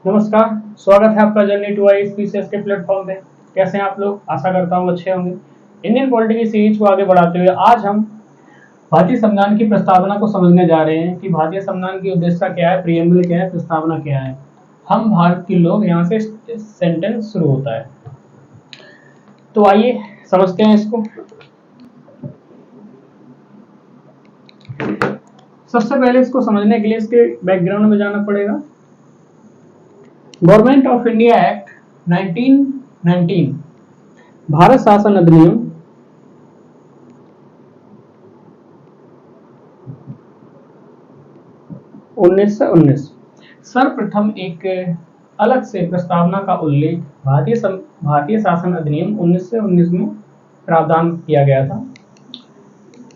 नमस्कार। स्वागत है आपका जर्नी टू आई स्पीसीएस के प्लेटफॉर्म पे। कैसे हैं आप लोग? आशा करता हूँ अच्छे होंगे। इंडियन पॉलिटी की सीरीज को आगे बढ़ाते हुए आज हम भारतीय संविधान की प्रस्तावना को समझने जा रहे हैं कि भारतीय संविधान की उद्देश्य क्या है, प्रियम्बल क्या है, प्रस्तावना क्या है। हम भारत के लोग, यहाँ से सेंटेंस शुरू होता है। तो आइए समझते हैं इसको। सबसे पहले इसको समझने के लिए इसके बैकग्राउंड में जाना पड़ेगा। Government of India act 1919, Bharat शासन अधिनियम 1919 सर्वप्रथम एक अलग से प्रस्तावना का उल्लेख भारतीय शासन अधिनियम 1919 में प्रावधान किया गया था।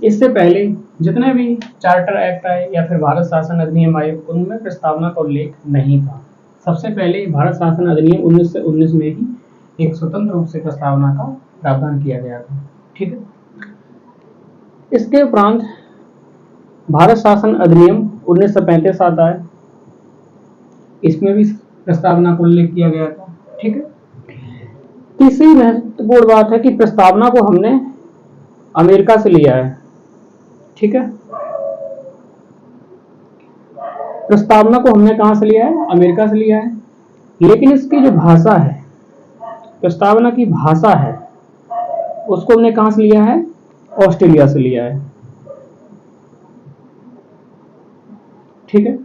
इससे पहले जितने भी चार्टर एक्ट आए या फिर भारत शासन अधिनियम आए, उनमें प्रस्तावना का उल्लेख नहीं था। सबसे पहले भारत शासन अधिनियम 1919 में ही एक स्वतंत्र रूप से प्रस्तावना का प्रावधान किया गया था। ठीक है। इसके उपरांत भारत शासन अधिनियम 1935 आता है। इसमें भी प्रस्तावना का उल्लेख किया गया था। ठीक है। तीसरी महत्वपूर्ण बात है कि प्रस्तावना को हमने अमेरिका से लिया है। ठीक है। प्रस्तावना को हमने कहां से लिया है? अमेरिका से लिया है। लेकिन इसकी जो भाषा है, प्रस्तावना की भाषा है, उसको हमने कहां से लिया है? ऑस्ट्रेलिया से लिया है। ठीक है।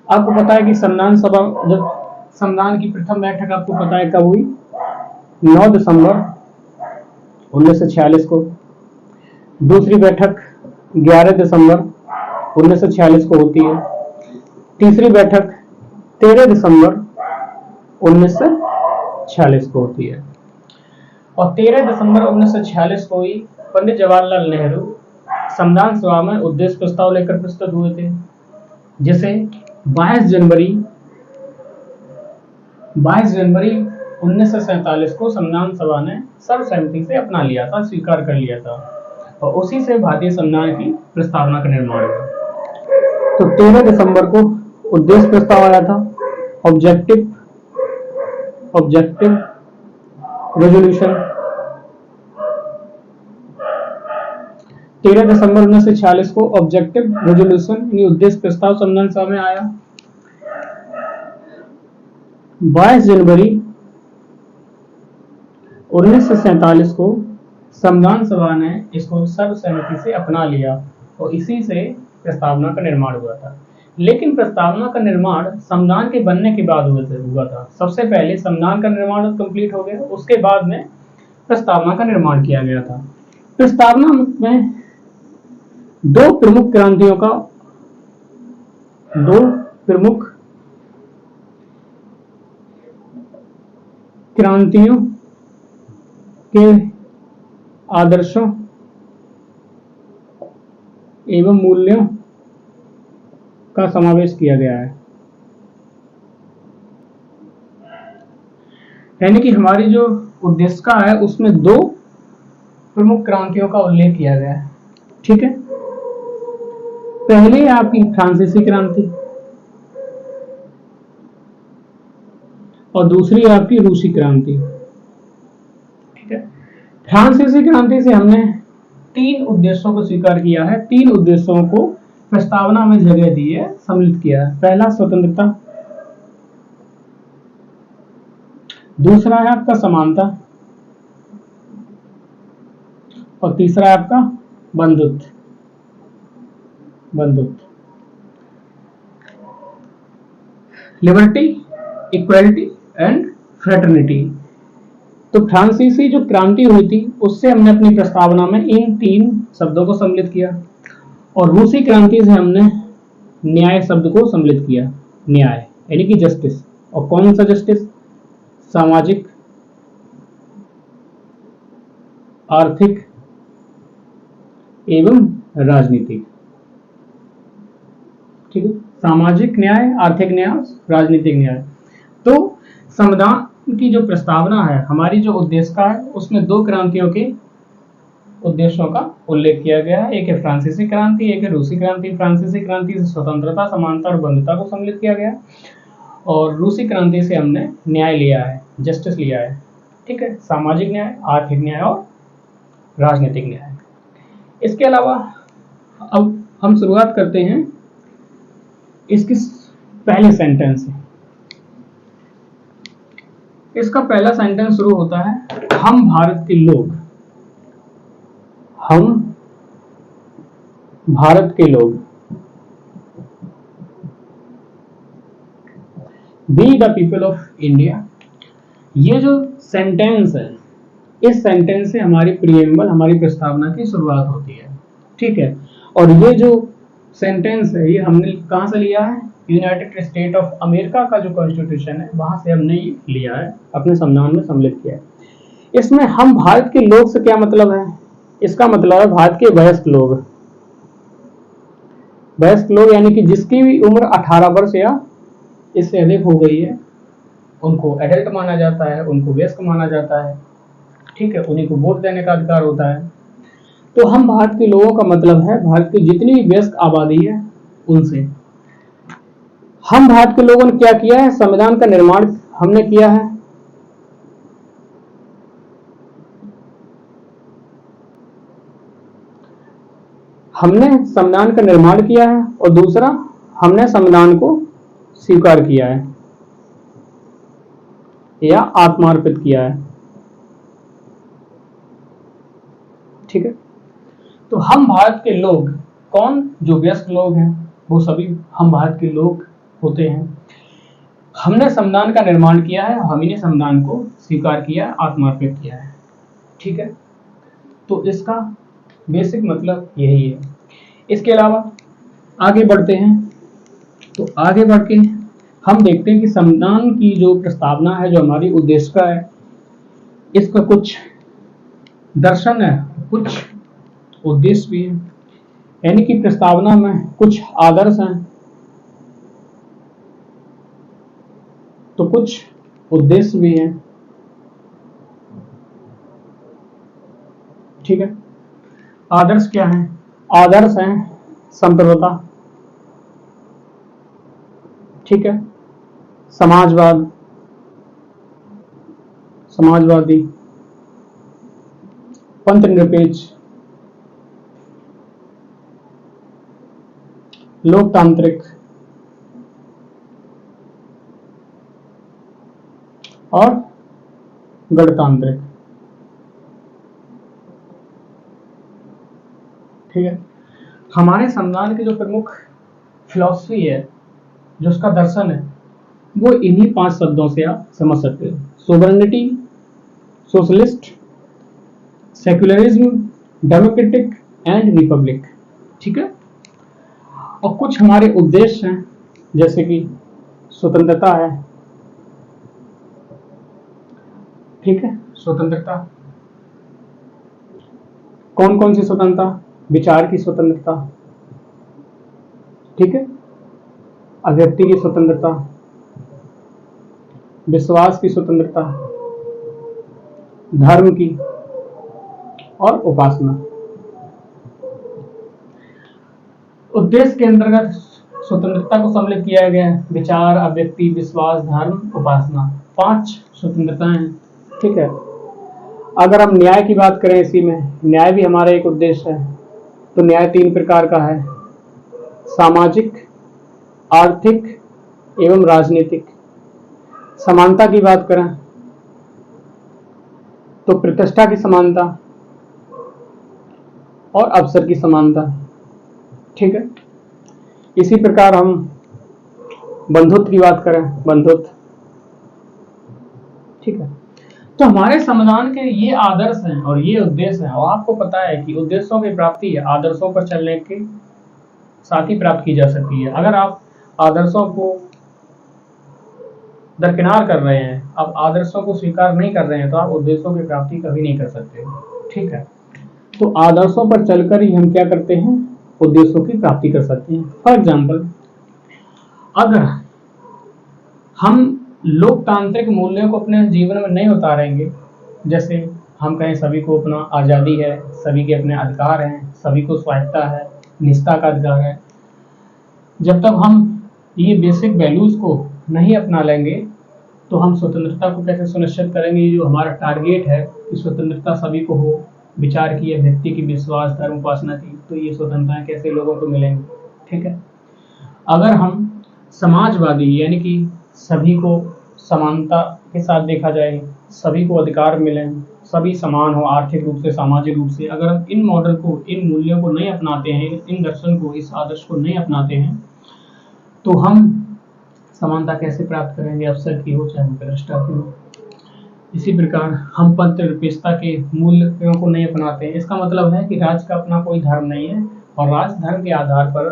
आपको पता है कि संविधान सभा, जब संविधान की प्रथम बैठक आपको पता है कब हुई? 9 दिसंबर 1946 को। दूसरी बैठक 11 दिसंबर 1946 को होती है। तीसरी बैठक 13 दिसंबर 1946 को होती है। और 13 दिसंबर 1946 को ही पंडित जवाहरलाल नेहरू संविधान सभा में उद्देश्य प्रस्ताव लेकर प्रस्तुत हुए थे, जिसे 22 जनवरी 1947 को संविधान सभा ने सर्वसम्मति से अपना लिया था, स्वीकार कर लिया था। और उसी से भारतीय संविधान की प्रस्तावना का निर्माण हुआ। तो 13 दिसंबर को उद्देश्य प्रस्ताव आया था, ऑब्जेक्टिव रेजोल्यूशन। 13 दिसंबर 1946 को ऑब्जेक्टिव रेजोल्यूशन यानी उद्देश्य प्रस्ताव संविधान सभा में आया। 22 जनवरी 1947 को संविधान सभा ने इसको सर्वसम्मति से अपना लिया और इसी से प्रस्तावना का निर्माण हुआ था। लेकिन प्रस्तावना का निर्माण संविधान के बनने के बाद हुआ था। सबसे पहले संविधान का निर्माण कंप्लीट हो गया, उसके बाद में प्रस्तावना का निर्माण किया गया था। प्रस्तावना में दो प्रमुख क्रांतियों के आदर्शों एवं मूल्यों का समावेश किया गया है। यानी कि हमारी जो उद्देशिका है उसमें दो प्रमुख क्रांतियों का उल्लेख किया गया है। ठीक है। पहले आपकी फ्रांसीसी क्रांति और दूसरी आपकी रूसी क्रांति। ठीक है। फ्रांसीसी क्रांति से हमने 3 उद्देश्यों को स्वीकार किया है, 3 उद्देश्यों को प्रस्तावना में जगह दी है, सम्मिलित किया है। पहला स्वतंत्रता, दूसरा है आपका समानता और तीसरा है आपका बंधुत्व। Liberty, equality and fraternity. तो फ्रांसीसी जो क्रांति हुई थी उससे हमने अपनी प्रस्तावना में इन 3 शब्दों को सम्मिलित किया और रूसी क्रांति से हमने न्याय शब्द को सम्मिलित किया। न्याय यानी कि जस्टिस। और कौन सा जस्टिस? सामाजिक, आर्थिक एवं राजनीतिक। ठीक है। सामाजिक न्याय, आर्थिक न्याय, राजनीतिक न्याय। तो संविधान की जो प्रस्तावना है, हमारी जो उद्देशिका है, उसमें 2 क्रांतियों के उद्देश्यों का उल्लेख किया गया है। एक है फ्रांसीसी क्रांति, एक है रूसी क्रांति। फ्रांसीसी क्रांति से स्वतंत्रता, समानता और बंधुता को सम्मिलित किया गया, और रूसी क्रांति से हमने न्याय लिया है, जस्टिस लिया है। ठीक है, सामाजिक न्याय, आर्थिक न्याय और राजनीतिक न्याय। इसके अलावा अब हम शुरुआत करते हैं इसकी पहले सेंटेंस से। इसका पहला सेंटेंस शुरू होता है, हम भारत के लोग। हम भारत के लोग। We the people of India. ये जो सेंटेंस है, इस सेंटेंस से हमारी प्रीएम्बल, हमारी प्रस्तावना की शुरुआत होती है। ठीक है, और ये जो सेंटेंस है, ये हमने कहां से लिया है? यूनाइटेड स्टेट ऑफ अमेरिका का जो कॉन्स्टिट्यूशन है, वहां से हमने ये लिया है, अपने संविधान में सम्मिलित किया है। इसमें हम भारत के लोग से क्या मतलब है? इसका मतलब है भारत के वयस्क लोग। वयस्क लोग यानी कि जिसकी भी उम्र 18 वर्ष या इससे अधिक हो गई है, उनको एडल्ट माना जाता है, उनको वयस्क माना जाता है। ठीक है, उन्हीं को वोट देने का अधिकार होता है। तो हम भारत के लोगों का मतलब है भारत की जितनी भी वयस्क आबादी है उनसे। हम भारत के लोगों ने क्या किया है? संविधान का निर्माण हमने किया है। हमने संविधान का निर्माण किया है, और दूसरा हमने संविधान को स्वीकार किया है या आत्मार्पित किया है। ठीक है, तो हम भारत के लोग कौन? जो वयस्क लोग हैं वो सभी हम भारत के लोग होते हैं। हमने संविधान का निर्माण किया है, हम ही ने संविधान को स्वीकार किया है, आत्मार्पित किया है। ठीक है, तो इसका बेसिक मतलब यही है। इसके अलावा आगे बढ़ते हैं, तो आगे बढ़ के हम देखते हैं कि संविधान की जो प्रस्तावना है, जो हमारी उद्देशिका है, इसका कुछ दर्शन है, कुछ उद्देश्य भी है। यानी कि प्रस्तावना में कुछ आदर्श हैं, तो कुछ उद्देश्य भी हैं। ठीक है, आदर्श क्या है? आदर्श हैं संप्रभुता, ठीक है, समाजवाद, समाजवादी, पंथ निरपेक्ष, लोकतांत्रिक और गणतांत्रिक। ठीक है, हमारे संविधान की जो प्रमुख फिलॉसफी है, जो उसका दर्शन है, वो इन्हीं 5 शब्दों से आप समझ सकते हो। Sovereignty, socialist, secularism, democratic and Republic. ठीक है, और कुछ हमारे उद्देश्य हैं, जैसे कि स्वतंत्रता है। ठीक है, स्वतंत्रता कौन कौन सी स्वतंत्रता? विचार की स्वतंत्रता, ठीक है, अभिव्यक्ति की स्वतंत्रता, विश्वास की स्वतंत्रता, धर्म की और उपासना। उद्देश्य के अंतर्गत स्वतंत्रता को सम्मिलित किया गया है। विचार, अभिव्यक्ति, विश्वास, धर्म, उपासना, 5 स्वतंत्रताएं हैं। ठीक है, अगर हम न्याय की बात करें, इसी में न्याय भी हमारा एक उद्देश्य है। तो न्याय 3 प्रकार का है, सामाजिक, आर्थिक एवं राजनीतिक। समानता की बात करें तो प्रतिष्ठा की समानता और अवसर की समानता। ठीक है, इसी प्रकार हम बंधुत्व की बात करें, बंधुत्व। ठीक है, तो हमारे संविधान के ये आदर्श हैं और ये उद्देश्य हैं, और आपको पता है कि उद्देश्यों की प्राप्ति आदर्शों पर चलने के साथ ही प्राप्त की जा सकती है। अगर आप आदर्शों को दरकिनार कर रहे हैं, आप आदर्शों को स्वीकार नहीं कर रहे हैं, तो आप उद्देश्यों की प्राप्ति कभी नहीं कर सकते। ठीक है, तो आदर्शों पर चलकर ही हम क्या करते हैं? उद्देश्यों की प्राप्ति कर सकते हैं। फॉर एग्जाम्पल, अगर हम लोकतांत्रिक मूल्यों को अपने जीवन में नहीं उतारेंगे, जैसे हम कहें सभी को अपना आज़ादी है, सभी के अपने अधिकार हैं, सभी को स्वायत्ता है, निजता का अधिकार है। जब तक हम ये बेसिक वैल्यूज़ को नहीं अपना लेंगे तो हम स्वतंत्रता को कैसे सुनिश्चित करेंगे। ये जो हमारा टारगेट है कि स्वतंत्रता सभी को हो, विचार की या व्यक्ति की विश्वास, धर्म, उपासना की, तो ये स्वतंत्रताएं कैसे लोगों को मिलेंगी। ठीक है, अगर हम समाजवादी यानी कि सभी को समानता के साथ देखा जाए, सभी को अधिकार मिले, सभी समान हो आर्थिक रूप से, सामाजिक रूप से, अगर हम इन मॉडल को, इन मूल्यों को नहीं अपनाते हैं, इन दर्शन को, इस आदर्श को नहीं अपनाते हैं, तो हम समानता कैसे प्राप्त करेंगे, अवसर की हो चाहे प्रतिष्ठा की हो। इसी प्रकार हम पंथ निरपेक्षता के मूल्यों को नहीं अपनाते हैं। इसका मतलब है कि राज्य का अपना कोई धर्म नहीं है और राज्य धर्म के आधार पर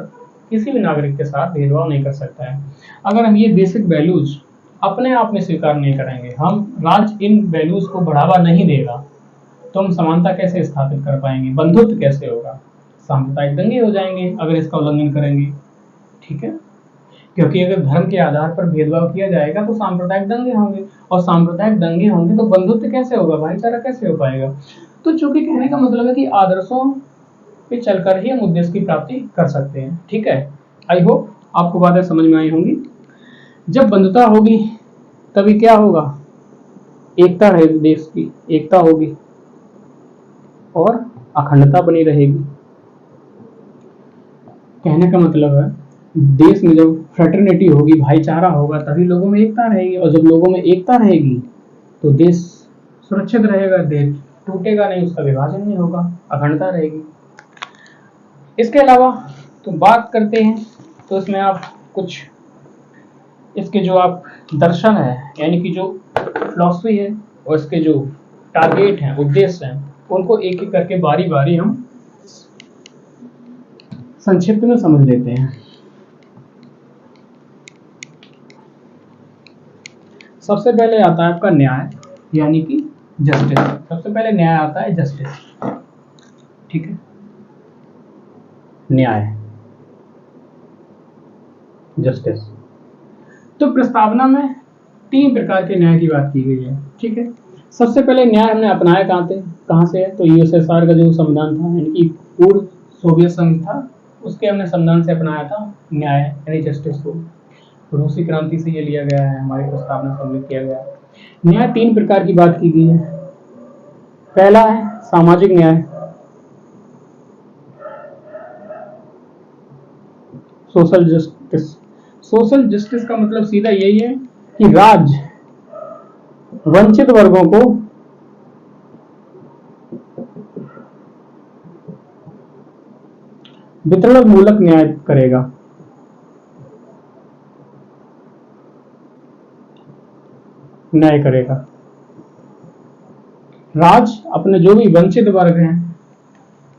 किसी भी नागरिक के साथ भेदभाव नहीं कर सकता है। अगर हम ये बेसिक वैल्यूज अपने आप में स्वीकार नहीं करेंगे, हम राज्य इन वैल्यूज को बढ़ावा नहीं देगा, तो हम समानता कैसे स्थापित कर पाएंगे, बंधुत्व कैसे होगा, सांप्रदायिक दंगे हो जाएंगे अगर इसका उल्लंघन करेंगे। ठीक है, क्योंकि अगर धर्म के आधार पर भेदभाव किया जाएगा तो सांप्रदायिक दंगे होंगे, और सांप्रदायिक दंगे होंगे तो बंधुत्व कैसे होगा, भाईचारा कैसे हो पाएगा। तो चूंकि कहने का मतलब है कि आदर्शों पे चलकर ही हम उद्देश्य की प्राप्ति कर सकते हैं। ठीक है, आई होप आपको बातें समझ में आई होंगी। जब बंधुता होगी तभी क्या होगा, एकता रहेगी, देश की एकता होगी और अखंडता बनी रहेगी। कहने का मतलब है देश में जब फ्रेटर्निटी होगी, भाईचारा होगा, तभी लोगों में एकता रहेगी, और जब लोगों में एकता रहेगी तो देश सुरक्षित रहेगा, देश टूटेगा नहीं, उसका विभाजन नहीं होगा, अखंडता रहेगी। इसके अलावा तो बात करते हैं तो इसमें आप कुछ इसके जो आप दर्शन है यानी कि जो फिलॉसफी है और इसके जो टारगेट हैं, उद्देश्य हैं, उनको एक एक करके बारी बारी हम संक्षिप्त में समझ लेते हैं। सबसे पहले आता है आपका न्याय यानी कि जस्टिस। सबसे पहले न्याय आता है, जस्टिस। ठीक है, न्याय, जस्टिस। तो प्रस्तावना में 3 प्रकार के न्याय की बात की गई है। ठीक है, सबसे पहले न्याय हमने अपनाया कहाँ से है, तो यूएसएसआर का जो संविधान था यानी कि पूर्व सोवियत संघ था, उसके हमने संविधान से अपनाया था न्याय यानी जस्टिस को। रूसी क्रांति से ये लिया गया है, हमारी प्रस्तावना सम्मिलित किया गया है। न्याय 3 प्रकार की बात की गई है। पहला है सामाजिक न्याय, सोशल जस्टिस। सोशल जस्टिस का मतलब सीधा यही है कि राज्य वंचित वर्गों को वितरण मूलक न्याय करेगा। न्याय करेगा राज्य अपने जो भी वंचित वर्ग हैं,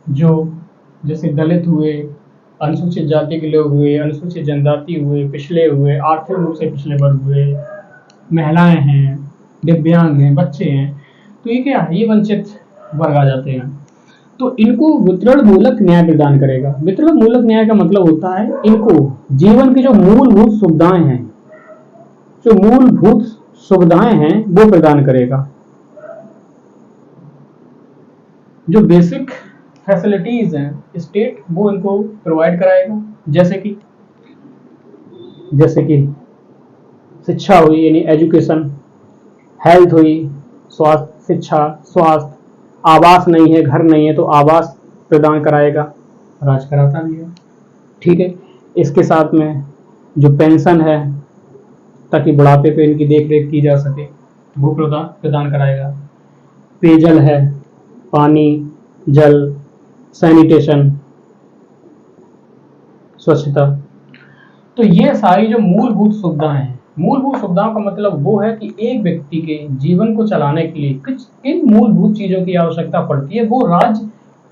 जो जैसे दलित हुए, अनुसूचित जाति के लोग हुए, अनुसूचित जनजाति हुए, पिछड़े हुए, आर्थिक रूप से पिछड़े वर्ग हुए, महिलाएं हैं, दिव्यांग हैं, बच्चे हैं, तो ये क्या है, ये वंचित वर्ग आ जाते हैं। तो इनको वितरण मूलक न्याय प्रदान करेगा। वितरण मूलक न्याय का मतलब होता है इनको जीवन की जो मूलभूत सुविधाएं हैं, जो मूलभूत सुविधाएं हैं वो प्रदान करेगा। जो बेसिक फैसिलिटीज हैं स्टेट वो इनको प्रोवाइड कराएगा, जैसे कि शिक्षा हुई यानी एजुकेशन, हेल्थ हुई, स्वास्थ्य, शिक्षा, स्वास्थ्य, आवास नहीं है, घर नहीं है तो आवास प्रदान कराएगा, राज कराता नहीं है। ठीक है, इसके साथ में जो पेंशन है ताकि बुढ़ापे पे इनकी देख रेख की जा सके वो प्रदान कराएगा। पेयजल है, पानी, जल, सैनिटेशन, स्वच्छता, तो ये सारी जो मूलभूत सुविधाएं हैं, मूलभूत सुविधाओं का मतलब वो है कि एक व्यक्ति के जीवन को चलाने के लिए किन मूलभूत चीजों की आवश्यकता पड़ती है वो राज्य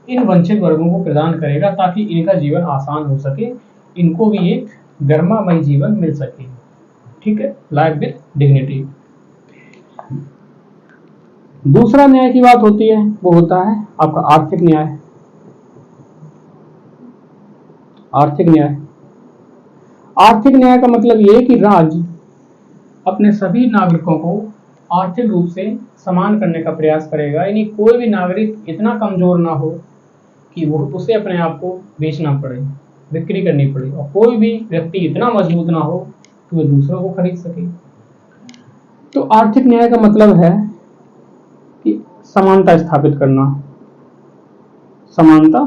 इन वंचित वर्गों को प्रदान करेगा ताकि इनका जीवन आसान हो सके, इनको भी एक गर्मामय जीवन मिल सके। ठीक है, लाइफ विद डिग्निटी। दूसरा न्याय की बात होती है वो होता है आपका आर्थिक न्याय। आर्थिक न्याय, आर्थिक न्याय का मतलब ये है कि राज्य अपने सभी नागरिकों को आर्थिक रूप से समान करने का प्रयास करेगा, यानी कोई भी नागरिक इतना कमजोर ना हो कि वो उसे अपने आप को बेचना पड़े, बिक्री करनी पड़े, और कोई भी व्यक्ति इतना मजबूत ना हो कि वो दूसरों को खरीद सके। तो आर्थिक न्याय का मतलब है कि समानता स्थापित करना, समानता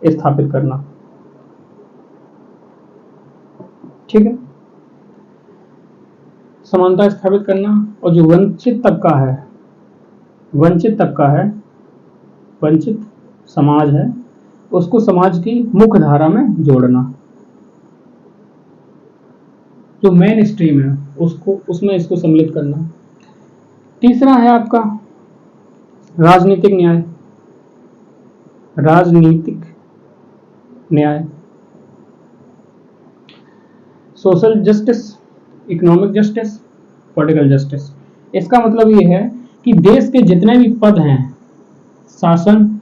स्थापित करना, ठीक है, समानता स्थापित करना। और जो वंचित तबका है, वंचित तबका है, वंचित समाज है, उसको समाज की मुख्य धारा में जोड़ना, जो मेन स्ट्रीम है उसको, उसमें इसको सम्मिलित करना। तीसरा है आपका राजनीतिक न्याय, राजनीतिक न्याय, social justice, economic justice, political justice. इसका मतलब ये है कि देश के जितने भी पद हैं, शासन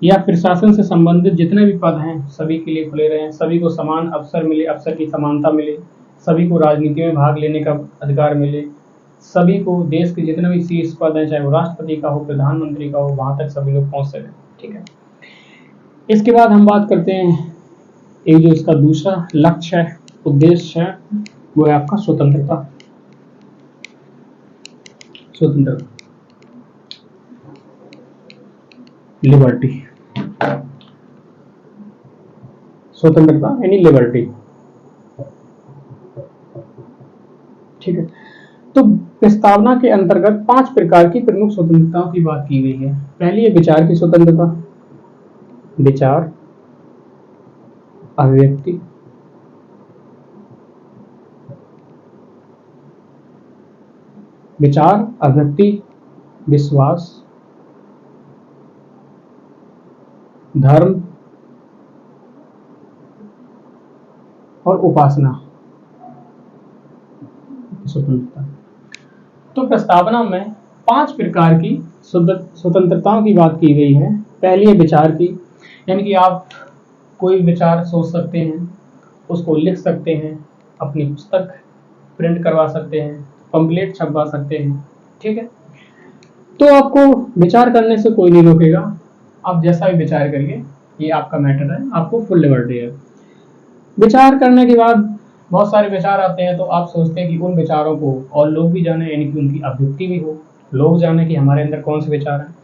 या प्रशासन से संबंधित जितने भी पद हैं, सभी के लिए खुले रहें, सभी को समान अवसर मिले, अवसर की समानता मिले, सभी को राजनीति में भाग लेने का अधिकार मिले, सभी को देश के जितने भी शीर्ष पद हैं, चाहे वो राष्ट्रपति का हो, प्रधानमंत्री का हो, वहां तक सभी लोग पहुंच सकें, ठीक है। इसके बाद हम बात करते हैं एक जो इसका दूसरा लक्ष्य है, उद्देश्य है, वो है आपका स्वतंत्रता, स्वतंत्रता, लिबर्टी, स्वतंत्रता यानी लिबर्टी, ठीक है। तो प्रस्तावना के अंतर्गत 5 प्रकार की प्रमुख स्वतंत्रताओं की बात की गई है। पहली है विचार की स्वतंत्रता, विचार, अभिव्यक्ति, विचार, अभिव्यक्ति, विश्वास, धर्म और उपासना स्वतंत्रता। तो प्रस्तावना में 5 प्रकार की स्वतंत्रताओं की बात की गई है। पहली है विचार की, यानी कि आप कोई विचार सोच सकते हैं, उसको लिख सकते हैं, अपनी पुस्तक प्रिंट करवा सकते हैं, पंपलेट छपवा सकते हैं, ठीक है। तो आपको विचार करने से कोई नहीं रोकेगा, आप जैसा भी विचार करिए, ये आपका मैटर है, आपको फुल लिबर्टी है। विचार करने के बाद बहुत सारे विचार आते हैं, तो आप सोचते हैं कि उन विचारों को और लोग भी जाने, यानी कि उनकी अभिव्यक्ति भी हो, लोग जाने कि हमारे अंदर कौन से विचार हैं।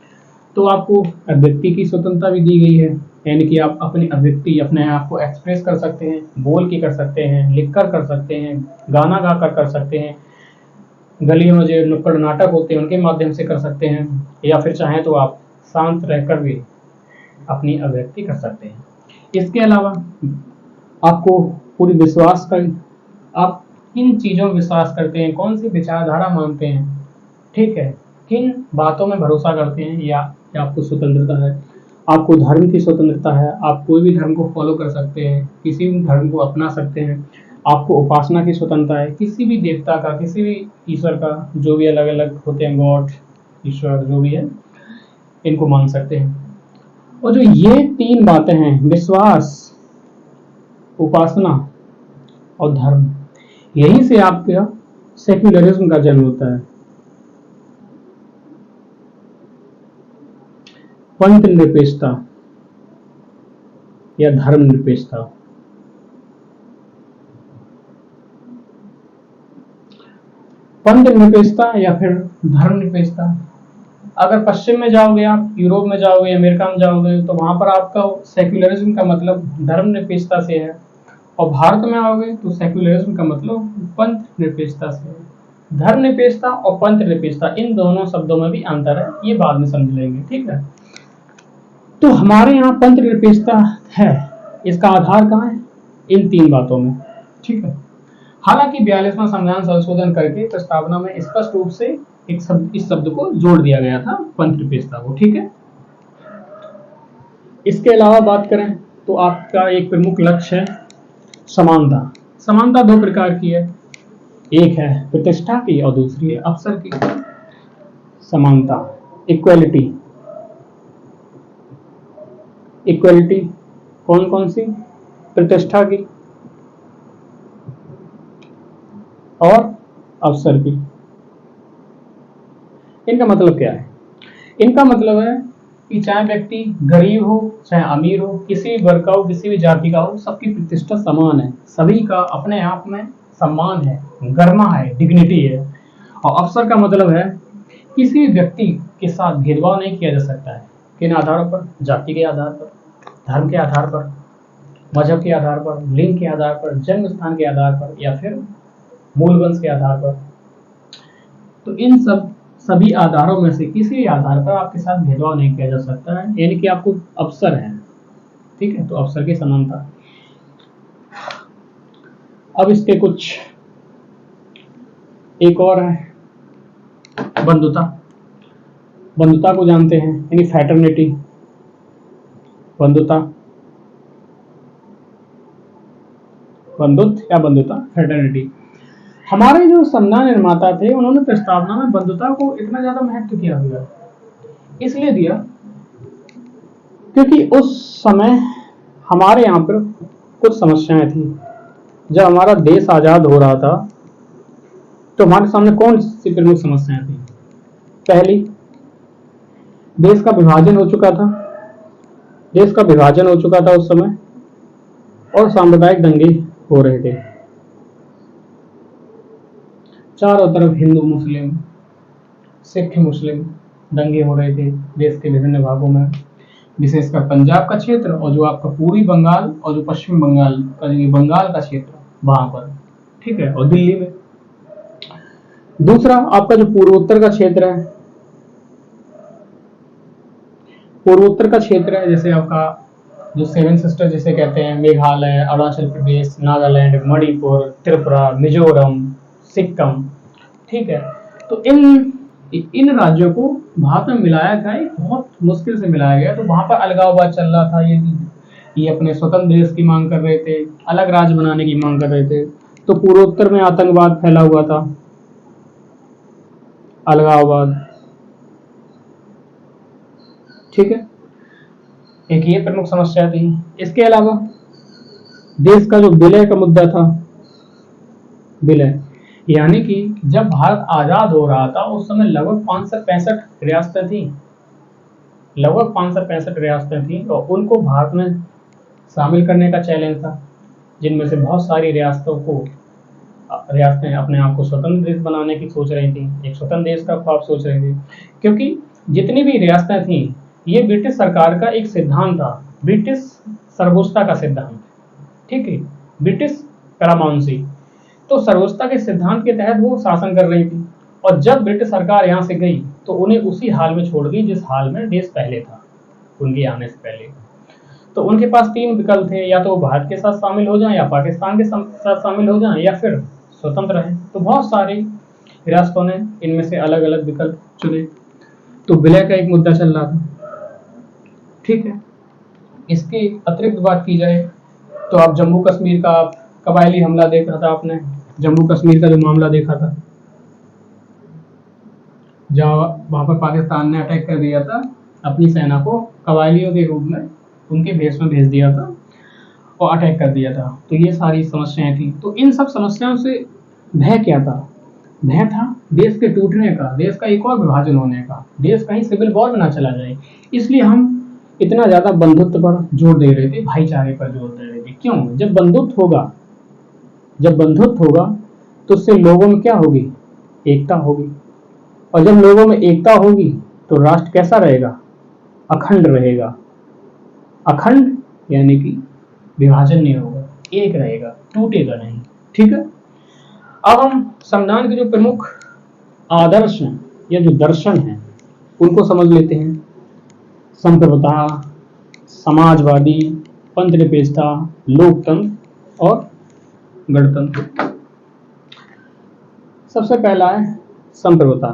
तो आपको अभिव्यक्ति की स्वतंत्रता भी दी गई है, यानी कि आप अपनी अभिव्यक्ति, अपने आप को एक्सप्रेस कर सकते हैं, बोल के कर सकते हैं, लिख कर सकते हैं, गाना गा कर सकते हैं, गलियों में जो नुक्कड़ नाटक होते हैं उनके माध्यम से कर सकते हैं, या फिर चाहें तो आप शांत रहकर भी अपनी अभिव्यक्ति कर सकते हैं। इसके अलावा आपको पूरी विश्वास कर, आप किन चीजों में विश्वास करते हैं, कौन सी विचारधारा मानते हैं, ठीक है, किन बातों में भरोसा करते हैं, या आपको स्वतंत्रता है। आपको धर्म की स्वतंत्रता है, आप कोई भी धर्म को फॉलो कर सकते हैं, किसी भी धर्म को अपना सकते हैं। आपको उपासना की स्वतंत्रता है, किसी भी देवता का, किसी भी ईश्वर का, जो भी अलग अलग होते हैं, गॉड, ईश्वर जो भी है, इनको मान सकते हैं। और जो ये 3 बातें हैं, विश्वास, उपासना और धर्म, यहीं से आपका सेक्युलरिज्म का जन्म होता है। पंथ निरपेक्षता या धर्म निरपेक्षता। पंथ निरपेक्षता या फिर धर्म निरपेक्षता। अगर पश्चिम में जाओगे, आप यूरोप में जाओगे, अमेरिका में जाओगे, तो वहां पर आपका सेक्युलरिज्म का मतलब धर्म निरपेक्षता से है, और भारत में आओगे तो सेक्युलरिज्म का मतलब पंथ निरपेक्षता से है। धर्म निरपेक्षता और पंथ निरपेक्षता, इन दोनों शब्दों में भी अंतर है, ये बाद में समझ लेंगे, ठीक है। तो हमारे यहाँ पंथ निरपेक्षता है, इसका आधार कहाँ है? इन 3 बातों में, ठीक है। हालांकि 42वां संविधान संशोधन करके प्रस्तावना में स्पष्ट रूप से एक शब्द, इस शब्द को जोड़ दिया गया था, पंथ निरपेक्षता को, ठीक है। इसके अलावा बात करें तो आपका एक प्रमुख लक्ष्य है समानता। समानता 2 प्रकार की है, एक है प्रतिष्ठा की और दूसरी है अवसर की। समानता, इक्वलिटी, इक्वलिटी कौन कौन सी? प्रतिष्ठा की और अवसर की। इनका मतलब क्या है? इनका मतलब है कि चाहे व्यक्ति गरीब हो चाहे अमीर हो, किसी भी वर्ग का हो, किसी भी जाति का हो, सबकी प्रतिष्ठा समान है, सभी का अपने आप में सम्मान है, गरिमा है, डिग्निटी है। और अवसर का मतलब है किसी व्यक्ति के साथ भेदभाव नहीं किया जा सकता है। किन आधारों पर? जाति के आधार पर, धर्म के आधार पर, मजहब के आधार पर, लिंग के आधार पर, जन्म स्थान के आधार पर, या फिर मूल वंश के आधार पर। तो इन सभी आधारों में से किसी भी आधार पर आपके साथ भेदभाव नहीं किया जा सकता है, यानी कि आपको अवसर है। ठीक है, तो अवसर की समानता। अब इसके कुछ एक और है, बंधुता। बंधुता को जानते हैं, यानी फ्रैटर्निटी। बंधुता, बंधुत्व या बंधुता, फ्रैटर्निटी। हमारे जो संविधान निर्माता थे उन्होंने प्रस्तावना में बंधुता को इतना ज्यादा महत्व किया हुआ, इसलिए दिया क्योंकि उस समय हमारे यहाँ पर कुछ समस्याएं थी। जब हमारा देश आजाद हो रहा था तो हमारे सामने कौन सी प्रमुख समस्याएं थी? पहली, देश का विभाजन हो चुका था। देश का विभाजन हो चुका था उस समय, और सांप्रदायिक दंगे हो रहे थे। चारों तरफ हिंदू मुस्लिम, सिख मुस्लिम दंगे हो रहे थे देश के विभिन्न भागों में, विशेषकर पंजाब का क्षेत्र और जो आपका पूर्वी बंगाल और जो पश्चिम बंगाल का जो बंगाल का क्षेत्र वहां पर। ठीक है, और दिल्ली में। दूसरा, आपका जो पूर्वोत्तर का क्षेत्र है, पूर्वोत्तर का क्षेत्र है, जैसे आपका जो सेवन सिस्टर जिसे कहते हैं, मेघालय, अरुणाचल प्रदेश, नागालैंड, मणिपुर, त्रिपुरा, मिजोरम, सिक्किम। ठीक है, तो इन राज्यों को भारत में मिलाया गया, बहुत मुश्किल से मिलाया गया। तो वहां पर अलगाववाद चल रहा था, ये अपने स्वतंत्र देश की मांग कर रहे थे, अलग राज्य बनाने की मांग कर रहे थे। तो पूर्वोत्तर में आतंकवाद फैला हुआ था, अलगाववाद। ठीक है, एक ये प्रमुख समस्या थी। इसके अलावा देश का जो विलय का मुद्दा था, विलय यानी कि जब भारत आजाद हो रहा था उस समय लगभग 565 रियासतें थी, लगभग 565 रियासतें थी, और उनको भारत में शामिल करने का चैलेंज था, जिनमें से बहुत सारी रियासतें अपने आप को स्वतंत्र देश बनाने की सोच रही थी, एक स्वतंत्र देश का ख्वाब सोच रही थी। क्योंकि जितनी भी रियासतें थी, ये ब्रिटिश सरकार का एक सिद्धांत था, ब्रिटिश सर्वोच्चता का सिद्धांत। ठीक है, ब्रिटिश पैरामाउंसी। तो सर्वोच्चता के सिद्धांत के तहत वो शासन कर रही थी, और जब ब्रिटिश सरकार यहाँ से गई तो उन्हें उसी हाल में छोड़ दी जिस हाल में देश पहले था, उनके आने से पहले। तो उनके पास 3 विकल्प थे, या तो वो भारत के साथ शामिल हो जाएं, या पाकिस्तान के साथ शामिल हो जाएं, या फिर स्वतंत्र रहें। तो बहुत सारी रियासतों ने इनमें से अलग अलग विकल्प चुने। तो विलय का एक मुद्दा चल रहा था। ठीक है, इसकी अतिरिक्त बात की जाए तो आप जम्मू कश्मीर का कबायली हमला देखा था आपने, जम्मू कश्मीर का जो मामला देखा था, जहाँ वहां पर पाकिस्तान ने अटैक कर दिया था, अपनी सेना को कबायलियों के रूप में उनके भेष में भेज दिया था और अटैक कर दिया था। तो ये सारी समस्याएं थी। तो इन सब समस्याओं से भय क्या था? भय था देश के टूटने का, देश का एक और विभाजन होने का, देश कहीं सिविल वॉर में ना चला जाए। इसलिए हम इतना ज्यादा बंधुत्व पर जोर दे रहे थे, भाईचारे पर जोर दे रहे थे। क्यों? जब बंधुत्व होगा तो उससे लोगों में क्या होगी? एकता होगी। और जब लोगों में एकता होगी तो राष्ट्र कैसा रहेगा? अखंड रहेगा। अखंड यानी कि विभाजन नहीं होगा, एक रहेगा, टूटेगा नहीं। ठीक है, अब हम संविधान के जो प्रमुख आदर्श हैं या जो दर्शन हैं उनको समझ लेते हैं। संप्रभुता, समाजवादी, पंथनिरपेक्षता, लोकतंत्र और गणतंत्र। सबसे पहला है संप्रभुता।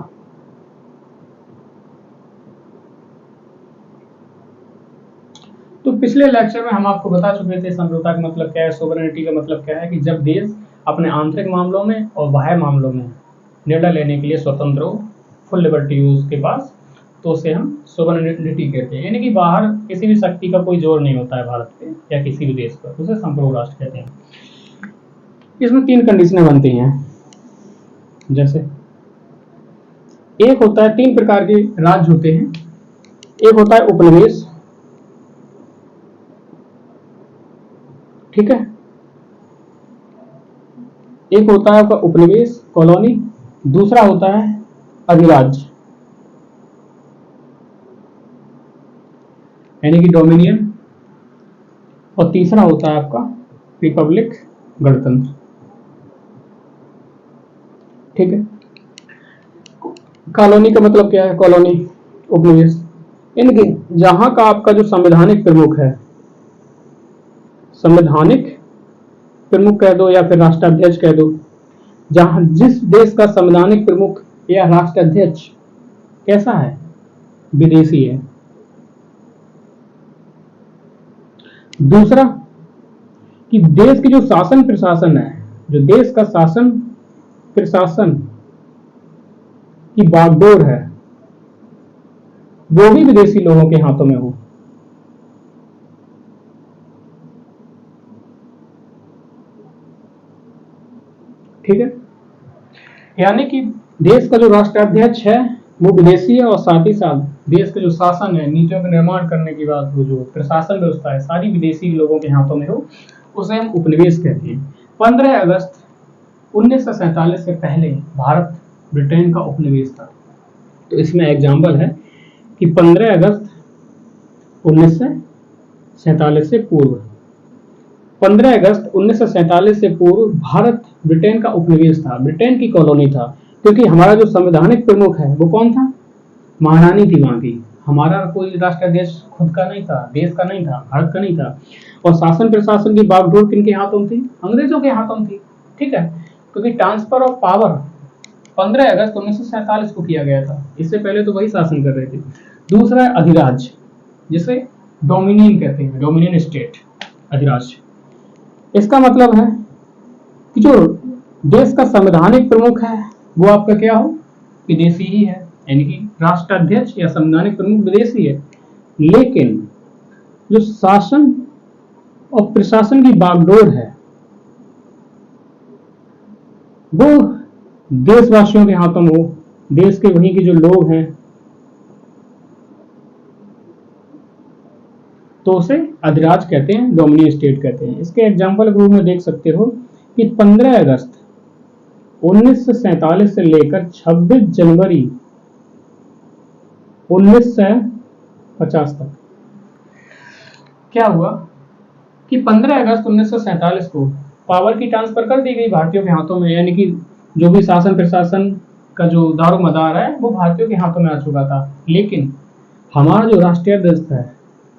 तो पिछले लेक्चर में हम आपको बता चुके थे संप्रभुता का मतलब क्या है, सोवरेनिटी का मतलब क्या है, कि जब देश अपने आंतरिक मामलों में और बाह्य मामलों में निर्णय लेने के लिए स्वतंत्र हो, फुल लिबर्टी हो उसके पास, तो उसे हम सोवरेनिटी कहते हैं। यानी कि बाहर किसी भी शक्ति का कोई जोर नहीं होता है भारत पे या किसी भी देश पर, उसे संप्रभु राष्ट्र कहते हैं। इसमें 3 कंडीशनें बनती हैं, जैसे एक होता है, 3 प्रकार के राज्य होते हैं। एक होता है उपनिवेश, ठीक है, एक होता है आपका उपनिवेश कॉलोनी, दूसरा होता है अधिराज्य यानी कि डोमिनियन, और तीसरा होता है आपका रिपब्लिक गणतंत्र, ठीक है। कॉलोनी का मतलब क्या है? कॉलोनी उपनिवेश इनके जहां का आपका जो संवैधानिक प्रमुख है, संवैधानिक प्रमुख कह दो या फिर राष्ट्राध्यक्ष कह दो, जहां जिस देश का संवैधानिक प्रमुख या राष्ट्राध्यक्ष कैसा है? विदेशी है। दूसरा कि देश की जो शासन प्रशासन है, जो देश का शासन प्रशासन की बागडोर है, वो भी विदेशी लोगों के हाथों में हो। ठीक है, यानी कि देश का जो राष्ट्राध्यक्ष है वो विदेशी है, और साथ ही साथ देश का जो शासन है, नीतियों का निर्माण करने के बाद वो जो प्रशासन व्यवस्था है, सारी विदेशी लोगों के हाथों में हो, उसे हम उपनिवेश कहते हैं। 15 अगस्त 1947 से पहले भारत ब्रिटेन का उपनिवेश था। तो इसमें एग्जाम्पल है कि 15 अगस्त 1947 से पूर्व, 15 अगस्त 1947 से पूर्व भारत ब्रिटेन का उपनिवेश था, ब्रिटेन की कॉलोनी था, क्योंकि हमारा जो संवैधानिक प्रमुख है वो कौन था? महारानी थी वहां की। हमारा कोई राष्ट्राध्यक्ष खुद का नहीं था, देश का नहीं था, भारत का नहीं था। और शासन प्रशासन की बागडोर किनके हाथों में थी? अंग्रेजों के हाथों में थी। ठीक है, क्योंकि ट्रांसफर ऑफ पावर 15 अगस्त 1947 को किया गया था, इससे पहले तो वही शासन कर रहे थे। दूसरा है अधिराज्य, जिसे डोमिनियन कहते हैं, डोमिनियन स्टेट, अधिराज्य। इसका मतलब है कि जो देश का संवैधानिक प्रमुख है वो आपका क्या हो? विदेशी ही है, यानी कि राष्ट्राध्यक्ष या संवैधानिक प्रमुख विदेशी है, लेकिन जो शासन और प्रशासन की बागडोर है वो देशवासियों के हाथों में हो, देश के वहीं के जो लोग हैं, तो उसे अधिराज्य कहते हैं, डोमिनियन स्टेट कहते हैं। इसके एग्जाम्पल के रूप में देख सकते हो कि 15 अगस्त 1947 से लेकर 26 जनवरी 1950 तक क्या हुआ कि 15 अगस्त 1947 को पावर की ट्रांसफर कर दी गई भारतीयों के हाथों में, यानी कि जो भी शासन प्रशासन का जो दारोमदार है वो भारतीयों के हाथों में आ चुका था। लेकिन हमारा जो राष्ट्राध्यक्ष है,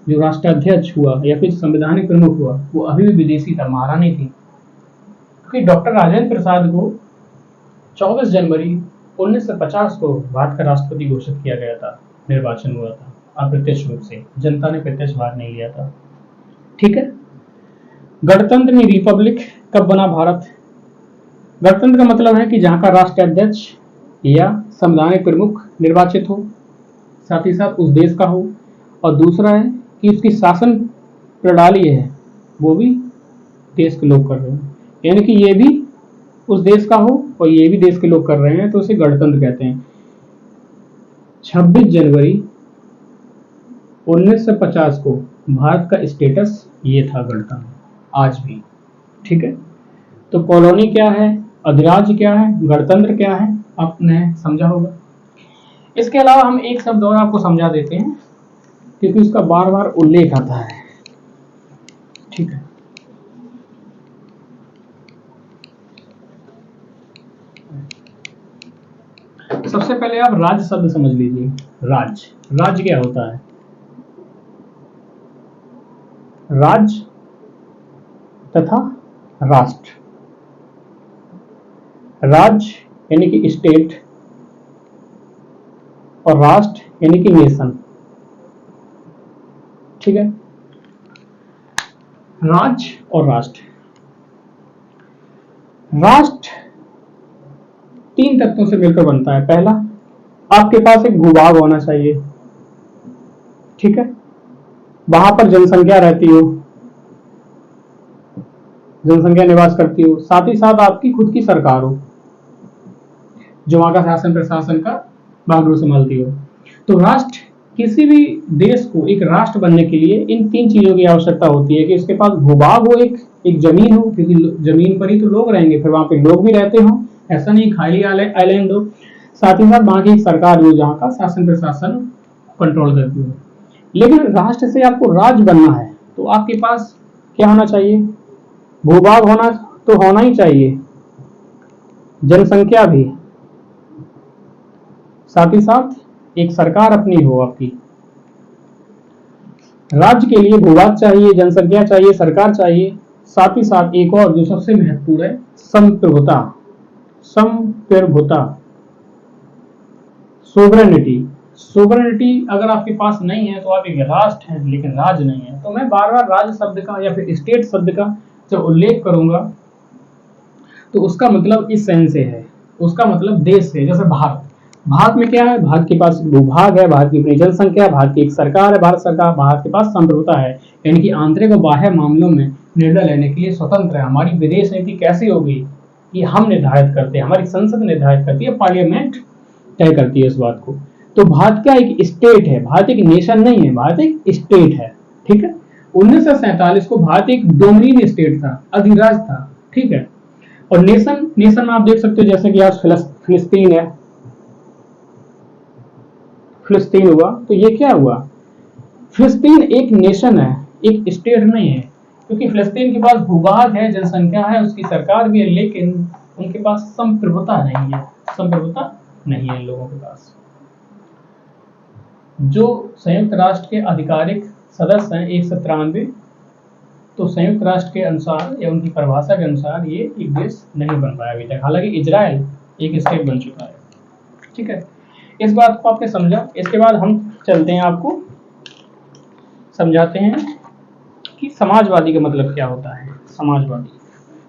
जो राष्ट्राध्यक्ष हुआ या फिर संवैधानिक प्रमुख हुआ, वो अभी भी विदेशी था, महारानी थी। क्योंकि डॉक्टर राजेंद्र प्रसाद को 24 जनवरी 1950 को भारत का राष्ट्रपति घोषित किया गया था, निर्वाचन हुआ था अप्रत्यक्ष रूप से, जनता ने प्रत्यक्ष भाग नहीं लिया था। ठीक है, गणतंत्र नहीं रिपब्लिक कब बना भारत? गणतंत्र का मतलब है कि जहां का राष्ट्राध्यक्ष या संवैधानिक प्रमुख निर्वाचित हो, साथ ही साथ उस देश का हो, और दूसरा है कि उसकी शासन प्रणाली है वो भी देश के लोग कर रहे हैं, यानी कि ये भी उस देश का हो और ये भी देश के लोग कर रहे हैं, तो उसे गणतंत्र कहते हैं। 26 जनवरी 1950 को भारत का स्टेटस ये था, गणतंत्र, आज भी। ठीक है, तो कॉलोनी क्या है, अधिराज्य क्या है, गणतंत्र क्या है, आपने समझा होगा। इसके अलावा हम एक शब्द और आपको समझा देते हैं, क्योंकि उसका बार बार उल्लेख आता है। ठीक है, सबसे पहले आप राज्य शब्द समझ लीजिए। राज्य, राज्य क्या होता है? राज्य तथा राष्ट्र। राज्य यानी कि स्टेट, और राष्ट्र यानी कि नेशन। ठीक है, राज्य और राष्ट्र। राष्ट्र 3 तत्वों से मिलकर बनता है। पहला, आपके पास एक भूभाग होना चाहिए, ठीक है, वहां पर जनसंख्या रहती हो, जनसंख्या निवास करती हो, साथ ही साथ आपकी खुद की सरकार हो, जो वहां का शासन प्रशासन का बागडोर संभालती हो। तो राष्ट्र, किसी भी देश को एक राष्ट्र बनने के लिए इन 3 चीजों की आवश्यकता होती है कि उसके पास भूभाग हो, एक जमीन हो, क्योंकि जमीन पर ही तो लोग रहेंगे, फिर वहां पे लोग भी रहते हो, ऐसा नहीं खाली आइलैंड हो। साथ ही साथ वहां की सरकार हो जहाँ का शासन प्रशासन कंट्रोल करती हो। लेकिन राष्ट्र से आपको राज्य बनना है तो आपके पास क्या होना चाहिए? भूभाग होना तो होना ही चाहिए, जनसंख्या भी, साथ ही साथ एक सरकार अपनी हो आपकी। राज्य के लिए भूभाग चाहिए, जनसंख्या चाहिए, सरकार चाहिए, साथ ही साथ एक और जो सबसे महत्वपूर्ण है, संप्रभुता। संप्रभुता, सोवरेनिटी। सोवरेनिटी अगर आपके पास नहीं है तो आप एक राष्ट्र हैं लेकिन राज्य नहीं है। तो मैं बार बार राज्य शब्द का या फिर स्टेट शब्द का जब उल्लेख करूंगा तो उसका मतलब इस सेंस से है, उसका मतलब देश से। जैसे भारत, भारत में क्या है? भारत के पास भूभाग है, भारत की अपनी जनसंख्या, भारत की एक सरकार है, भारत सरकार, भारत के पास संप्रभुता है, यानी कि आंतरिक और बाह्य मामलों में निर्णय लेने के लिए स्वतंत्र है। हमारी विदेश नीति कैसी होगी ये हम निर्धारित करते हैं, हमारी संसद निर्धारित करती है, पार्लियामेंट तय करती है इस बात को। तो भारत का एक स्टेट है, भारत एक नेशन नहीं है, भारत एक स्टेट है, ठीक है। 1947 को भारत एक डोमिनियन स्टेट था, अधिराज था, ठीक है। और नेशन, नेशन आप देख सकते हो जैसे कि आज फिलिस्तीन है, फिलिस्तीन हुआ, तो ये क्या हुआ? फिलिस्तीन एक नेशन है, एक स्टेट नहीं है, क्योंकि फिलिस्तीन के पास भूभाग है, जनसंख्या है, उसकी सरकार भी है, लेकिन उनके पास संप्रभुता नहीं है, संप्रभुता नहीं है इन लोगों के पास। जो संयुक्त राष्ट्र के आधिकारिक सदस्य हैं 193, तो संयुक्त राष्ट्र के अनुसार या उनकी परिभाषा के अनुसार ये एक देश नहीं बन पाया अभी तक। हालांकि इजराइल एक स्टेट बन चुका है, ठीक है। इस बात को आपने समझा। इसके बाद हम चलते हैं, आपको समझाते हैं कि समाजवादी का मतलब क्या होता है। समाजवादी,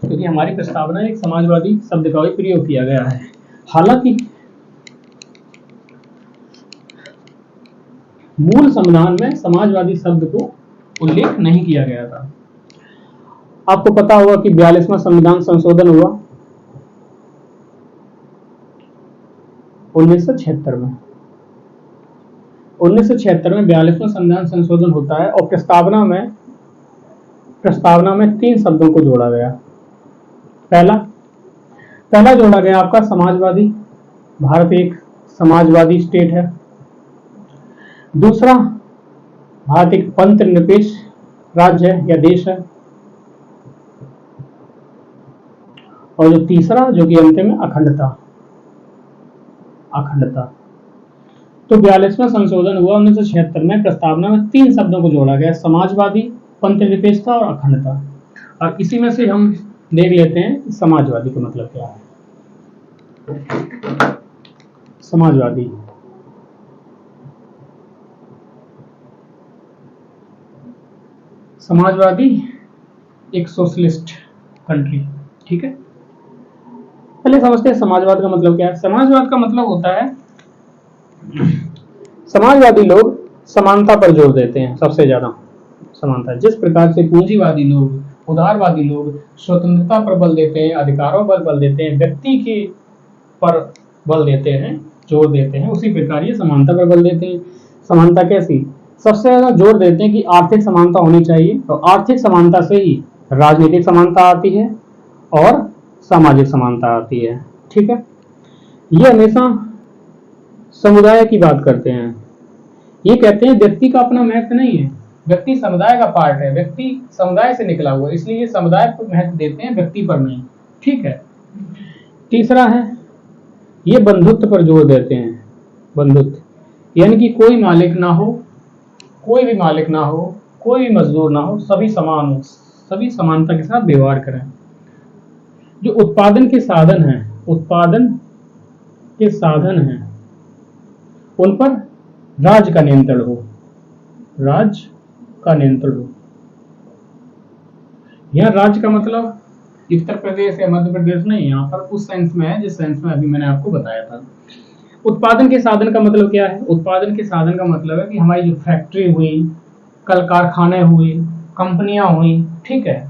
क्योंकि हमारी प्रस्तावना एक समाजवादी शब्द का भी प्रयोग किया गया है। हालांकि मूल संविधान में समाजवादी शब्द को उल्लेख नहीं किया गया था। आपको पता होगा कि 42वां संविधान संशोधन हुआ 1976 में। 1976 में 42वां संविधान संशोधन होता है और प्रस्तावना में 3 शब्दों को जोड़ा गया। पहला जोड़ा गया आपका समाजवादी, भारत एक समाजवादी स्टेट है। दूसरा, भारत एक पंथ निरपेक्ष राज्य है या देश है। और जो तीसरा, जो कि अंतिम में, अखंडता। अखंडता। तो 42वां संशोधन हुआ 1976 में, प्रस्तावना में 3 शब्दों को जोड़ा गया, समाजवादी, पंथ निरपेक्षता और अखंडता। और इसी में से हम देख लेते हैं कि समाजवादी का मतलब क्या है। समाजवादी, समाजवादी एक सोशलिस्ट कंट्री, ठीक है। पहले समझते हैं समाजवाद का मतलब क्या है। समाजवाद का मतलब होता है, समाजवादी लोग समानता पर जोर देते हैं, सबसे ज्यादा समानता। जिस प्रकार से पूंजीवादी लोग, उदारवादी लोग स्वतंत्रता पर बल देते हैं, अधिकारों पर बल देते हैं, व्यक्ति के पर बल देते हैं, जोर देते हैं, उसी प्रकार ये समानता पर बल देते हैं। समानता कैसी? सबसे ज्यादा जोर देते हैं कि आर्थिक समानता होनी चाहिए, तो आर्थिक समानता से ही राजनीतिक समानता आती है और सामाजिक समानता आती है, ठीक है। ये हमेशा समुदाय की बात करते हैं। ये कहते हैं व्यक्ति का अपना महत्व नहीं है, व्यक्ति समुदाय का पार्ट है, व्यक्ति समुदाय से निकला हुआ है, इसलिए ये समुदाय को महत्व देते हैं, व्यक्ति पर नहीं, ठीक है। तीसरा है, ये बंधुत्व पर जोर देते हैं। बंधुत्व यानी कि कोई मालिक ना हो, कोई भी मालिक ना हो, कोई भी मजदूर ना हो, सभी समान हो, सभी समानता के साथ व्यवहार करें। जो उत्पादन के साधन हैं, उत्पादन के साधन हैं, उन पर राज्य का नियंत्रण हो, राज्य का नियंत्रण हो। यह राज्य का मतलब उत्तर प्रदेश या मध्य प्रदेश नहीं, यहाँ पर उस सेंस में है जिस सेंस में अभी मैंने आपको बताया था। उत्पादन के साधन का मतलब क्या है? उत्पादन के साधन का मतलब है कि हमारी जो फैक्ट्री हुई, कल कारखाने हुए, कंपनियां हुई, ठीक है,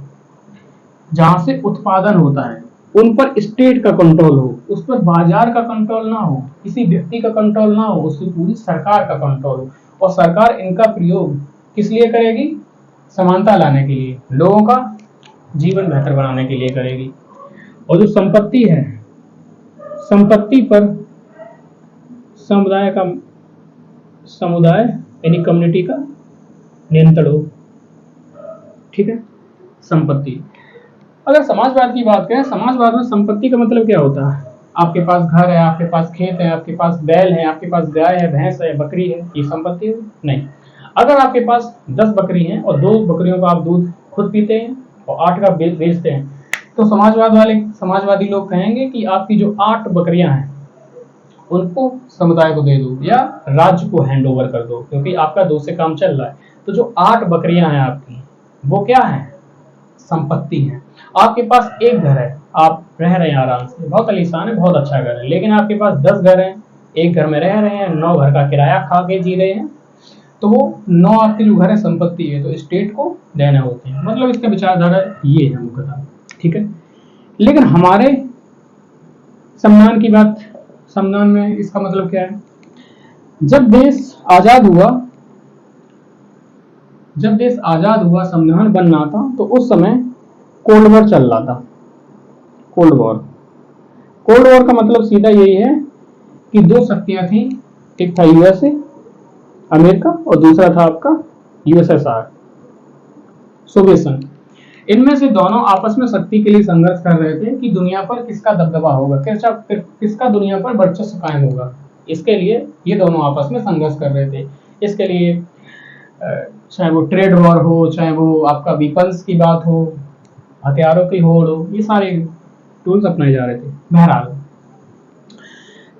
जहां से उत्पादन होता है, उन पर स्टेट का कंट्रोल हो, उस पर बाजार का कंट्रोल ना हो, किसी व्यक्ति का कंट्रोल ना हो, उस पर पूरी सरकार का कंट्रोल हो। और सरकार इनका प्रयोग किस लिए करेगी? समानता लाने के लिए, लोगों का जीवन बेहतर बनाने के लिए करेगी। और जो संपत्ति है, संपत्ति पर समुदाय यानी कम्युनिटी का नियंत्रण हो। ठीक है, संपत्ति। अगर समाजवाद की बात करें, समाजवाद में संपत्ति का मतलब क्या होता है? आपके पास घर है, आपके पास खेत है, आपके पास बैल है, आपके पास गाय है, भैंस है, बकरी है, ये संपत्ति है? नहीं। अगर आपके पास 10 बकरी हैं और 2 बकरियों का आप दूध खुद पीते हैं और 8 का बेचते हैं, तो समाजवादी लोग कहेंगे कि आपकी जो 8 बकरियां हैं उनको समुदाय को दे दो या राज्य को हैंड ओवर कर दो, क्योंकि आपका 2 से काम चल रहा है। तो जो 8 बकरियां हैं आपकी, वो क्या है? संपत्ति है। आपके पास एक घर है, आप रह रहे हैं आराम से, बहुत आलीशान है, बहुत अच्छा घर है, लेकिन आपके पास 10 घर हैं, एक घर में रह रहे हैं, 9 घर का किराया खा के जी रहे हैं, तो वो 9 आपके जो घर है संपत्ति है, तो स्टेट को देने होते हैं। मतलब इसका विचारधारा ये है मुख्यतः। ठीक है, लेकिन हमारे संविधान में इसका मतलब क्या है? जब देश आजाद संविधान बनना था, तो उस समय कोल्ड वॉर चल रहा था। कोल्ड वॉर का मतलब सीधा यही है कि 2 शक्तियां थी, एक था यूएसए अमेरिका और दूसरा था आपका यूएसएसआर सोवियत संघ। इनमें से दोनों आपस में शक्ति के लिए संघर्ष कर रहे थे कि दुनिया पर किसका दबदबा होगा, किसका दुनिया पर वर्चस्व कायम होगा। इसके लिए ये दोनों आपस में संघर्ष कर रहे थे। इसके लिए चाहे वो ट्रेड वॉर हो, चाहे वो आपका वीपन्स की बात हो, हथियारों की होड़ हो, ये सारे टूल्स अपनाए जा रहे थे। बहरहाल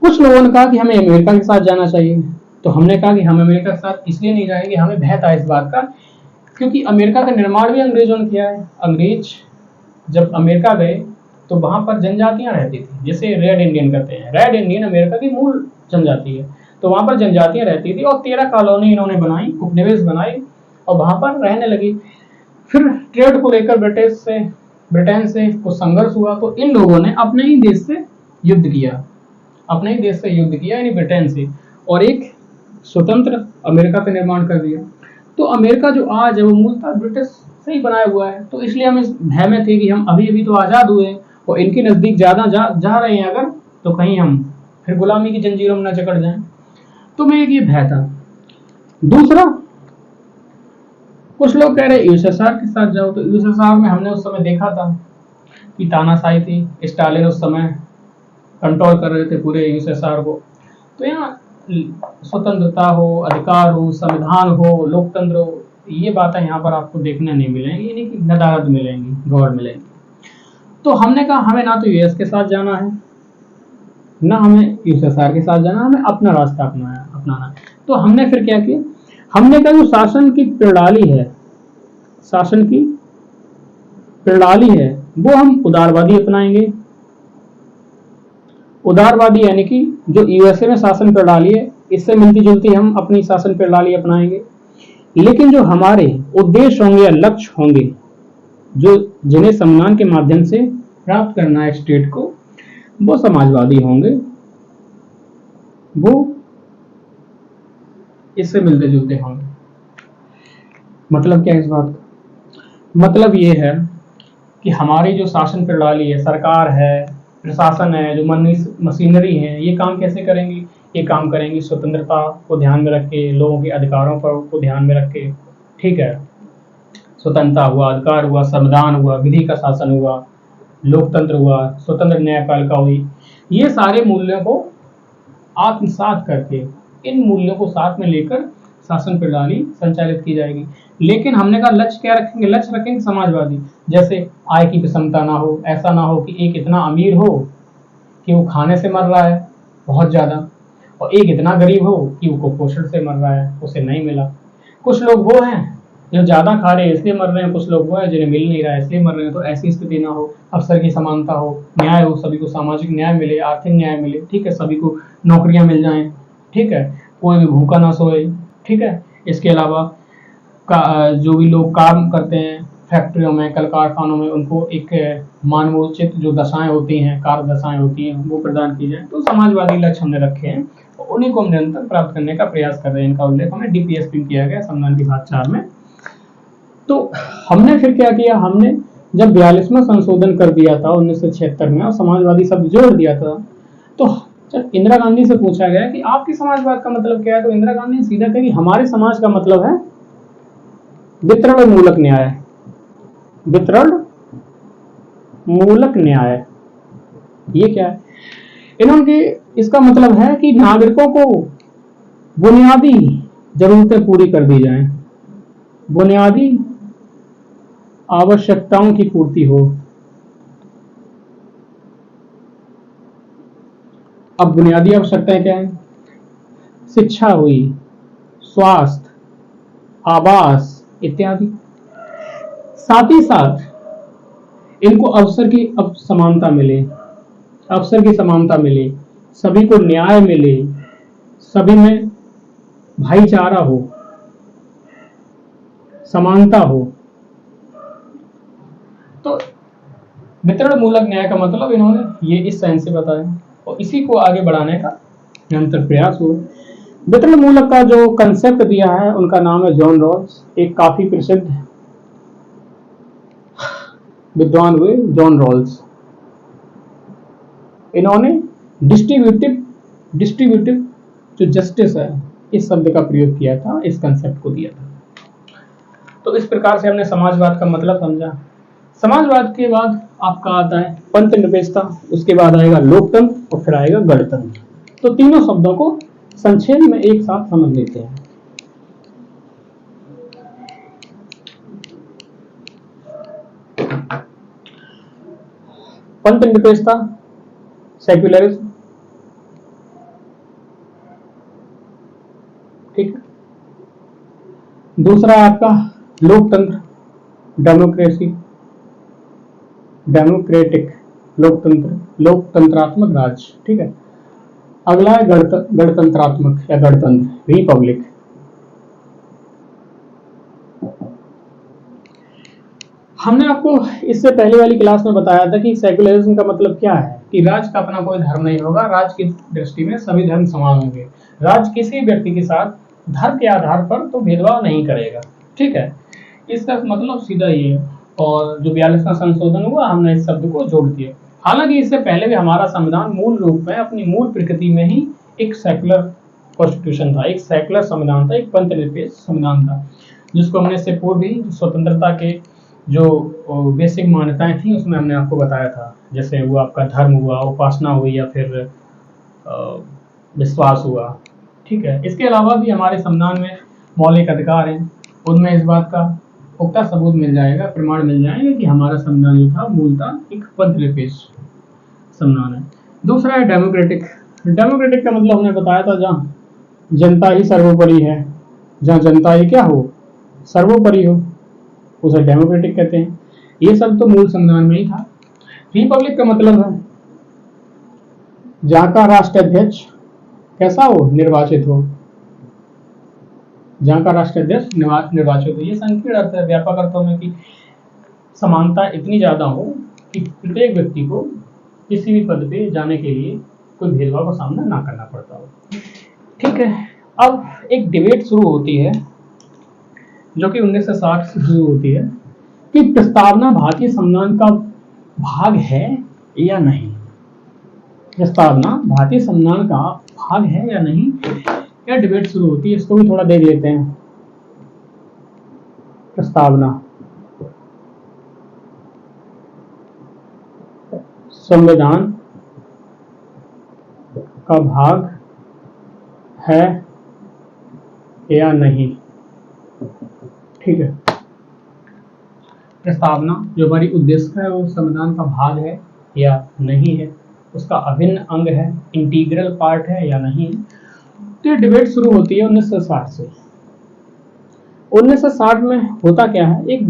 कुछ लोगों ने कहा कि हमें अमेरिका के साथ जाना चाहिए, तो हमने कहा कि हम अमेरिका के साथ इसलिए नहीं जाएंगे, हमें भय था इस बात का, क्योंकि अमेरिका का निर्माण भी अंग्रेजों ने किया है। अंग्रेज जब अमेरिका गए तो वहां पर जनजातियां रहती थी, जिसे रेड इंडियन कहते हैं। रेड इंडियन अमेरिका की मूल जनजाति है, तो वहां पर जनजातियां रहती थी और 13 कॉलोनी इन्होंने बनाई, उपनिवेश बनाई और वहां पर रहने लगी। फिर ट्रेड को लेकर ब्रिटेन से कुछ संघर्ष हुआ, तो इन लोगों ने अपने ही देश से युद्ध किया, यानी ब्रिटेन से, और एक स्वतंत्र अमेरिका का निर्माण कर दिया। तो अमेरिका जो आज है वो मूलतः ब्रिटिश से ही बनाया हुआ है। तो इसलिए हम इस भय में थे कि हम अभी तो आजाद हुए और इनके नजदीक ज्यादा जा रहे हैं अगर, तो कहीं हम फिर गुलामी की जंजीरों में न जकड़ जाएं। तो मैं ये भय था। दूसरा, कुछ लोग कह रहे यूएसएसआर के साथ जाओ, तो यूएसएसआर में हमने उस समय देखा था कि तानाशाही थी, स्टालिन उस समय कंट्रोल कर रहे थे पूरे यूएसएसआर को। तो यहाँ स्वतंत्रता हो, अधिकार हो, संविधान हो, लोकतंत्र हो, ये बातें यहाँ पर आपको देखने नहीं मिलेंगी, यानी कि नदारद मिलेंगी, गौर मिलेंगी। तो हमने कहा हमें ना तो यूएस के साथ जाना है, ना हमें यूएसएसआर के साथ जाना, हमें अपना रास्ता अपनाना है। तो हमने फिर क्या किया? हमने कहा जो शासन की प्रणाली है वो हम उदारवादी अपनाएंगे। उदारवादी यानी कि जो यूएसए में शासन प्रणाली है, इससे मिलती जुलती हम अपनी शासन प्रणाली अपनाएंगे, लेकिन जो हमारे उद्देश्य होंगे या लक्ष्य होंगे, जो जिन्हें संविधान के माध्यम से प्राप्त करना है स्टेट को, वो समाजवादी होंगे, वो इससे मिलते जुलते होंगे। मतलब क्या है इस बात का? मतलब ये है कि हमारी जो शासन प्रणाली है, सरकार है, प्रशासन है, जो मशीनरी है, ये काम कैसे करेंगी? ये काम करेंगी स्वतंत्रता को ध्यान में रख के, लोगों के अधिकारों को ध्यान में रख के। ठीक है, स्वतंत्रता हुआ, अधिकार हुआ, संविधान हुआ, विधि का शासन हुआ, लोकतंत्र हुआ, स्वतंत्र न्यायपालिका हुई, ये सारे मूल्यों को आत्मसात करके, इन मूल्यों को साथ में लेकर शासन प्रणाली संचालित की जाएगी। लेकिन हमने कहा लक्ष्य क्या रखेंगे? लक्ष्य रखेंगे समाजवादी। जैसे आय की विषमता ना हो, ऐसा ना हो कि एक इतना अमीर हो कि वो खाने से मर रहा है बहुत ज्यादा, और एक इतना गरीब हो कि वो कुपोषण से मर रहा है, उसे नहीं मिला। कुछ लोग वो हैं जो ज्यादा खा रहे हैं इसलिए मर रहे हैं, कुछ लोग वो हैं जिन्हें मिल नहीं रहा है इसलिए मर रहे हैं। तो ऐसी स्थिति ना हो, अवसर की समानता हो, न्याय हो, सभी को सामाजिक न्याय मिले, आर्थिक न्याय मिले। ठीक है, सभी को नौकरियां मिल जाएं। ठीक है, कोई भी भूखा ना सोए। ठीक है, इसके अलावा जो भी लोग काम करते हैं फैक्ट्रियों में, कल कारखानों में उनको एक मानवोचित जो दशाएं होती हैं, कार्य दशाएं होती हैं, वो प्रदान की जाए। तो समाजवादी लक्ष्य हमने रखे हैं, तो उन्हीं को हम निरंतर प्राप्त करने का प्रयास कर रहे हैं। इनका उल्लेख हमें डीपीएसपी में किया गया संविधान की भाग 4 में। तो हमने फिर क्या किया, हमने जब 42वां संशोधन कर दिया था 1976 में और समाजवादी शब्द जोड़ दिया था, तो जब इंदिरा गांधी से पूछा गया कि आपकी समाजवाद का मतलब क्या है, तो इंदिरा गांधी ने सीधा कहा कि हमारे समाज का मतलब है वितरण मूलक न्याय। वितरण मूलक न्याय ये क्या है? इन्होंने इसका मतलब है कि नागरिकों को बुनियादी जरूरतें पूरी कर दी जाएं, बुनियादी आवश्यकताओं की पूर्ति हो। अब बुनियादी आवश्यकताएं क्या हैं? शिक्षा हुई, स्वास्थ्य, आवास इत्यादि। साथ ही साथ इनको अवसर की समानता मिले, अवसर की समानता मिले, सभी को न्याय मिले, सभी में भाईचारा हो, समानता हो। तो वितरण मूलक न्याय का मतलब इन्होंने ये इस सेंस से बताया और इसी को आगे बढ़ाने का निरंतर प्रयास हुआ। वितरण मूलक का जो कंसेप्ट दिया है उनका नाम है जॉन रॉल्स, एक काफी प्रसिद्ध विद्वान हुए जॉन रॉल्स। इन्होंने डिस्ट्रीब्यूटिव जो जस्टिस है इस शब्द का प्रयोग किया था, इस कंसेप्ट को दिया था। तो इस प्रकार से हमने समाजवाद का मतलब समझा। समाजवाद के बाद आपका आता है पंथ निरपेक्षता, उसके बाद आएगा लोकतंत्र और फिर आएगा गणतंत्र। तो तीनों शब्दों को संक्षेप में एक साथ समझ लेते हैं। पंथ निरपेक्षता, सेक्युलरिज्म, ठीक। दूसरा आपका लोकतंत्र, डेमोक्रेसी, डेमोक्रेटिक लोकतंत्र, लोकतंत्रात्मक राज्य, ठीक है। अगला है गणतंत्रात्मक या गणतंत्र, रिपब्लिक। हमने आपको इससे पहले वाली क्लास में बताया था कि सेक्युलरिज्म का मतलब क्या है, कि राज्य का अपना कोई धर्म नहीं होगा, राज्य की दृष्टि में सभी धर्म समान होंगे, राज्य किसी व्यक्ति के साथ धर्म के आधार पर तो भेदभाव नहीं करेगा, ठीक है। इसका मतलब सीधा ये है। और जो 42वां संशोधन हुआ हमने इस शब्द को जोड़ दिया। हालांकि इससे पहले भी हमारा संविधान मूल रूप में अपनी मूल प्रकृति में ही एक सेक्युलर कॉन्स्टिट्यूशन था, एक सेक्युलर संविधान था, एक पंथ निरपेक्ष संविधान था, जिसको हमने इससे पूर्व ही स्वतंत्रता के जो बेसिक मान्यताएं थी उसमें हमने आपको बताया था, जैसे वो आपका धर्म हुआ, उपासना हुई या फिर विश्वास हुआ, ठीक है। इसके अलावा भी हमारे संविधान में मौलिक अधिकार हैं, उनमें इस बात का पुख्ता सबूत मिल जाएगा, प्रमाण मिल जाएंगे कि हमारा संविधान जो था मूलतः एक पंथ निरपेक्ष संविधान है। दूसरा है डेमोक्रेटिक। डेमोक्रेटिक का मतलब हमने बताया था जहाँ जनता ही सर्वोपरि है, जहाँ जनता ही क्या हो, सर्वोपरि हो, उसे डेमोक्रेटिक कहते हैं। ये सब तो मूल संविधान में ही था। रिपब्लिक का मतलब है जहाँ का राष्ट्राध्यक्ष कैसा हो, निर्वाचित हो, जहाँ का राष्ट्राध्यक्ष निर्वाचित हो। ये संकीर्ण अर्थ है, व्यापक अर्थों में कि समानता इतनी ज्यादा हो कि प्रत्येक व्यक्ति को किसी भी पद पे जाने के लिए कोई भेदभाव का सामना ना करना पड़ता हो, ठीक है। अब एक डिबेट शुरू होती है जो कि 1960 से शुरू होती है कि प्रस्तावना भारतीय संविधान का भाग है या नहीं। प्रस्तावना भारतीय संविधान का भाग है या नहीं, क्या डिबेट शुरू होती है, इसको भी थोड़ा देख लेते हैं। प्रस्तावना संविधान का भाग है या नहीं, ठीक है। प्रस्तावना जो हमारी उद्देश्य है वो संविधान का भाग है या नहीं है, उसका अभिन्न अंग है, इंटीग्रल पार्ट है या नहीं। तो ये डिबेट शुरू होती है 1960 से। 1960 में होता क्या है, एक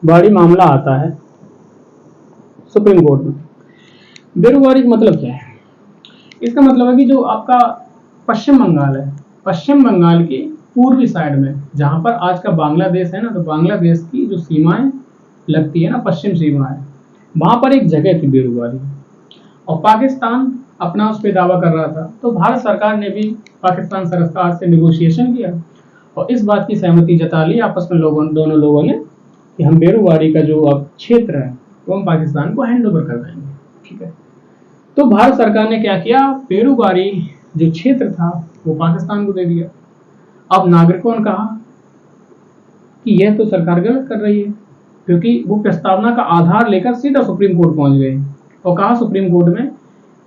बेरूबाड़ी मामला आता है सुप्रीम कोर्ट में। बेरोजगारी का मतलब क्या है? इसका मतलब है कि जो आपका पश्चिम बंगाल है, पश्चिम बंगाल की पूर्वी साइड में, जहां पर आज का बांग्लादेश है ना, तो बांग्लादेश की जो सीमाएं लगती है ना, पश्चिम सीमा है, वहां पर एक जगह थी बेरुवारी, और पाकिस्तान अपना उस पर दावा कर रहा था। तो भारत सरकार ने भी पाकिस्तान सरकार से निगोशिएशन किया और इस बात की सहमति जता ली आपस में दोनों लोगों ने कि हम बेरुवारी का जो अब क्षेत्र है वो हम पाकिस्तान को हैंड ओवर कर देंगे। ठीक है, तो भारत सरकार ने क्या किया, बेरुवारी जो क्षेत्र था वो पाकिस्तान को दे दिया। अब नागरिकों ने कहा कि यह तो सरकार गलत कर रही है, क्योंकि वो प्रस्तावना का आधार लेकर सीधा सुप्रीम कोर्ट पहुंच गए और कहा सुप्रीम कोर्ट में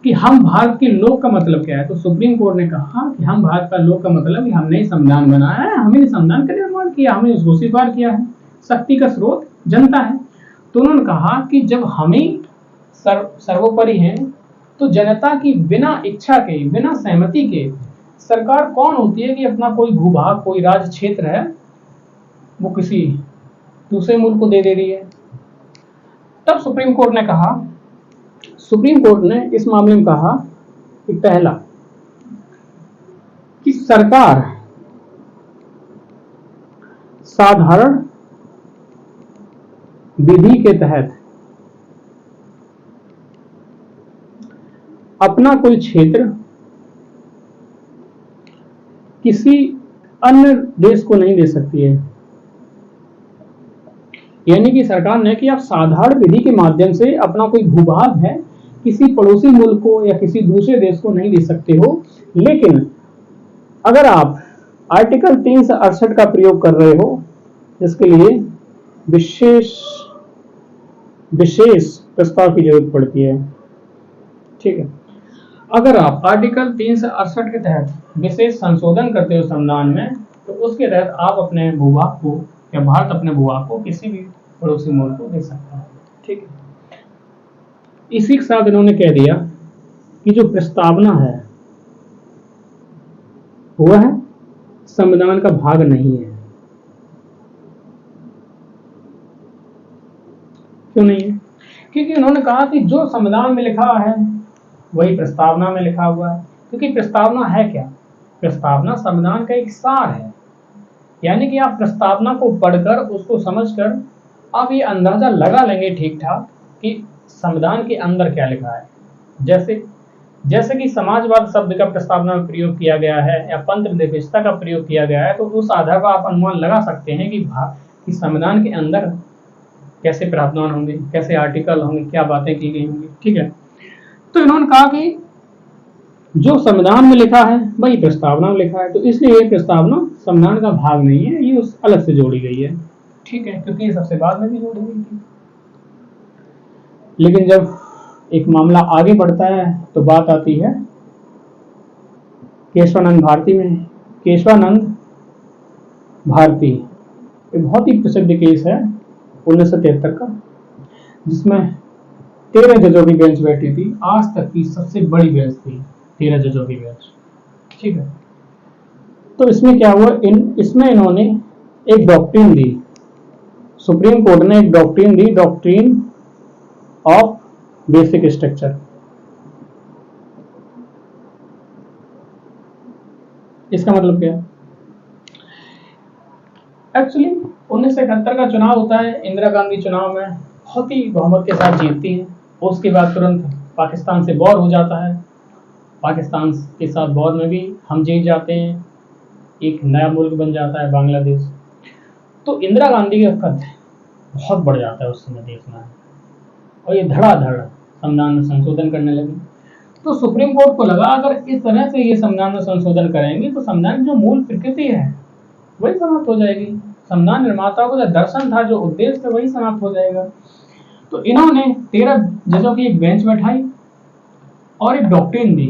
कि हम भारत के लोक का मतलब क्या है। तो सुप्रीम कोर्ट ने कहा कि हम भारत का लोक का मतलब हमने संविधान बनाया है, हमने संविधान का निर्माण किया, हमने उसको स्वीकार किया है, शक्ति का स्रोत जनता है। तो उन्होंने कहा कि जब हमें सर्वोपरि है तो जनता की बिना इच्छा के, बिना सहमति के सरकार कौन होती है कि अपना कोई भूभाग, कोई राज्य क्षेत्र है वो किसी दूसरे मुल्क को दे रही है। तब सुप्रीम कोर्ट ने इस मामले में कहा कि पहला, कि सरकार साधारण विधि के तहत अपना कोई क्षेत्र किसी अन्य देश को नहीं दे सकती है। यानी कि सरकार ने कि आप साधारण विधि के माध्यम से अपना कोई भूभाग है किसी पड़ोसी मुल्क को या किसी दूसरे देश को नहीं दे सकते हो, लेकिन अगर आप आर्टिकल 368 का प्रयोग कर रहे हो जिसके लिए विशेष प्रस्ताव की जरूरत पड़ती है। ठीक है, अगर आप आर्टिकल 368 के तहत विशेष संशोधन करते हो संविधान में, तो उसके तहत आप अपने भूभाग को या भारत अपने भूभाग को किसी भी पड़ोसी मुल्क को दे सकता है। ठीक है, इसी के साथ इन्होंने कह दिया कि जो प्रस्तावना है वह संविधान का भाग नहीं है। क्यों नहीं है? क्योंकि उन्होंने कहा कि जो संविधान में लिखा है वही प्रस्तावना में लिखा हुआ है। क्योंकि प्रस्तावना है क्या? प्रस्तावना संविधान का एक सार है। यानी कि आप प्रस्तावना को पढ़कर उसको समझकर आप ये अंदाजा लगा लेंगे ठीक ठाक कि संविधान के अंदर क्या लिखा है। जैसे कि समाजवाद शब्द का प्रस्तावना में प्रयोग किया गया है या पंथ निरपेक्षता का प्रयोग किया गया है, तो उस आधार पर आप अनुमान लगा सकते हैं कि संविधान के अंदर कैसे प्रावधान होंगे, कैसे आर्टिकल होंगे, क्या बातें की गई होंगी। ठीक है, तो इन्होंने कहा कि जो संविधान में लिखा है वही प्रस्तावना में लिखा है, तो इसलिए ये प्रस्तावना संविधान का भाग नहीं है, ये उस अलग से जोड़ी गई है। ठीक है, क्योंकि ये सबसे बाद में भी जोड़ी गई थी। लेकिन जब एक मामला आगे बढ़ता है तो बात आती है केशवानंद भारती में। केशवानंद भारती एक बहुत ही प्रसिद्ध केस है 1973 का, जिसमें 13 जजों की बेंच बैठी थी। आज तक की सबसे बड़ी बेंच थी 13 जजों की बेंच। ठीक है, तो इसमें क्या हुआ, इसमें इन्होंने एक डॉक्ट्रिन दी, सुप्रीम कोर्ट ने एक doctrine the, doctrine of basic structure. इसका मतलब क्या है? एक्चुअली 1971 का चुनाव होता है, इंदिरा गांधी चुनाव में बहुत ही बहुमत के साथ जीतती है। उसके बाद तुरंत पाकिस्तान से वॉर हो जाता है, पाकिस्तान के साथ वॉर में भी हम जीत जाते हैं, एक नया मुल्क बन जाता है बांग्लादेश। तो इंदिरा गांधी का कद बहुत बढ़ जाता है उस समय देश में, और ये धड़ाधड़ संविधान में संशोधन करने लगे। तो सुप्रीम कोर्ट को लगा अगर इस तरह से ये संविधान में संशोधन करेंगे तो संविधान की जो मूल प्रकृति है वही समाप्त हो जाएगी, संविधान निर्माताओं का जो दर्शन था, जो उद्देश्य था, वही समाप्त हो जाएगा। तो इन्होंने 13 जजों की एक बेंच बैठाई और एक डॉक्ट्रिन दी,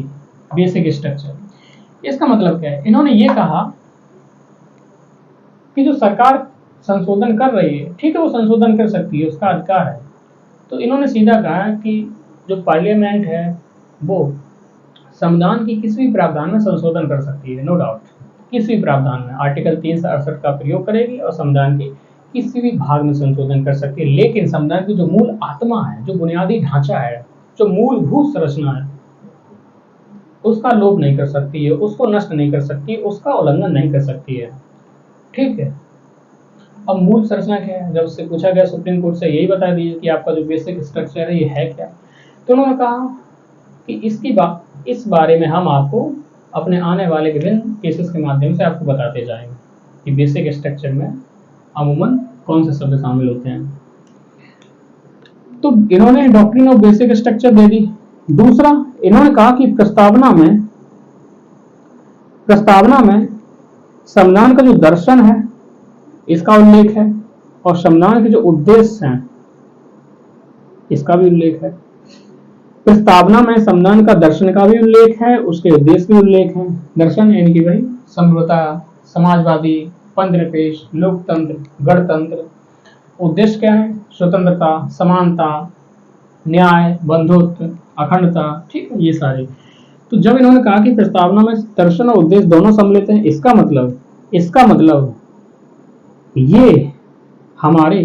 बेसिक स्ट्रक्चर। इसका मतलब क्या है? इन्होंने ये कहा कि जो सरकार संशोधन कर रही है, ठीक है, वो संशोधन कर सकती है, उसका अधिकार है। तो इन्होंने सीधा कहा कि जो पार्लियामेंट है वो संविधान की किसी भी प्रावधान में संशोधन कर सकती है, नो डाउट, किसी भी प्रावधान में आर्टिकल 368 का प्रयोग करेगी और संविधान के किसी भी भाग में संशोधन कर सकती है। लेकिन संविधान की जो मूल आत्मा है, जो बुनियादी ढांचा है, जो मूलभूत संरचना है, उसका लोप नहीं कर सकती है, उसको नष्ट नहीं कर सकती, उसका उल्लंघन नहीं कर सकती है। ठीक है। अब मूल संरचना क्या है, जब उससे पूछा गया सुप्रीम कोर्ट से यही बता दीजिए कि आपका जो बेसिक स्ट्रक्चर है ये है क्या, तो उन्होंने कहा कि इस बारे में हम आपको अपने आने वाले विभिन्न केसेस के माध्यम से आपको बताते जाएंगे कि बेसिक स्ट्रक्चर में अमूमन कौन से शब्द शामिल होते हैं। तो इन्होंने डॉक्ट्रिन ऑफ बेसिक स्ट्रक्चर दे दी। दूसरा, इन्होंने कहा कि प्रस्तावना में संविधान का जो दर्शन है इसका उल्लेख है, और संविधान के जो उद्देश्य हैं इसका भी उल्लेख है। प्रस्तावना में संविधान का दर्शन का भी उल्लेख है, उसके उद्देश्य भी उल्लेख है। दर्शन यानी कि भाई समृद्धता, समाजवादी, पंथनिरपेक्ष, लोकतंत्र, गणतंत्र। उद्देश्य क्या है? स्वतंत्रता, समानता, न्याय, बंधुत्व, अखंडता, ठीक है, ये सारे। तो जब इन्होंने कहा कि प्रस्तावना में दर्शन और उद्देश्य दोनों सम्मिलित हैं, इसका मतलब ये हमारे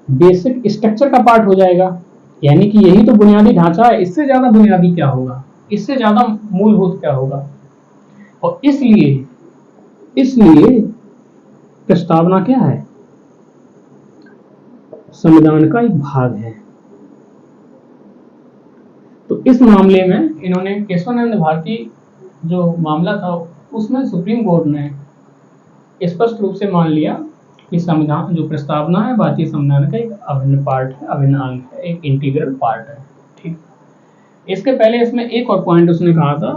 बेसिक स्ट्रक्चर का पार्ट हो जाएगा, यानी कि यही तो बुनियादी ढांचा है, इससे ज्यादा बुनियादी क्या होगा, इससे ज्यादा मूलभूत क्या होगा। और इसलिए प्रस्तावना क्या है? संविधान का एक भाग है। तो इस मामले में इन्होंने केशवानंद भारती जो मामला था उसमें सुप्रीम कोर्ट ने स्पष्ट रूप से मान लिया कि संविधान जो प्रस्तावना है भारतीय संविधान का एक अभिन्न पार्ट है, अभिन्न अंग है, एक इंटीग्रल पार्ट है। ठीक। इसके पहले इसमें एक और पॉइंट उसने कहा था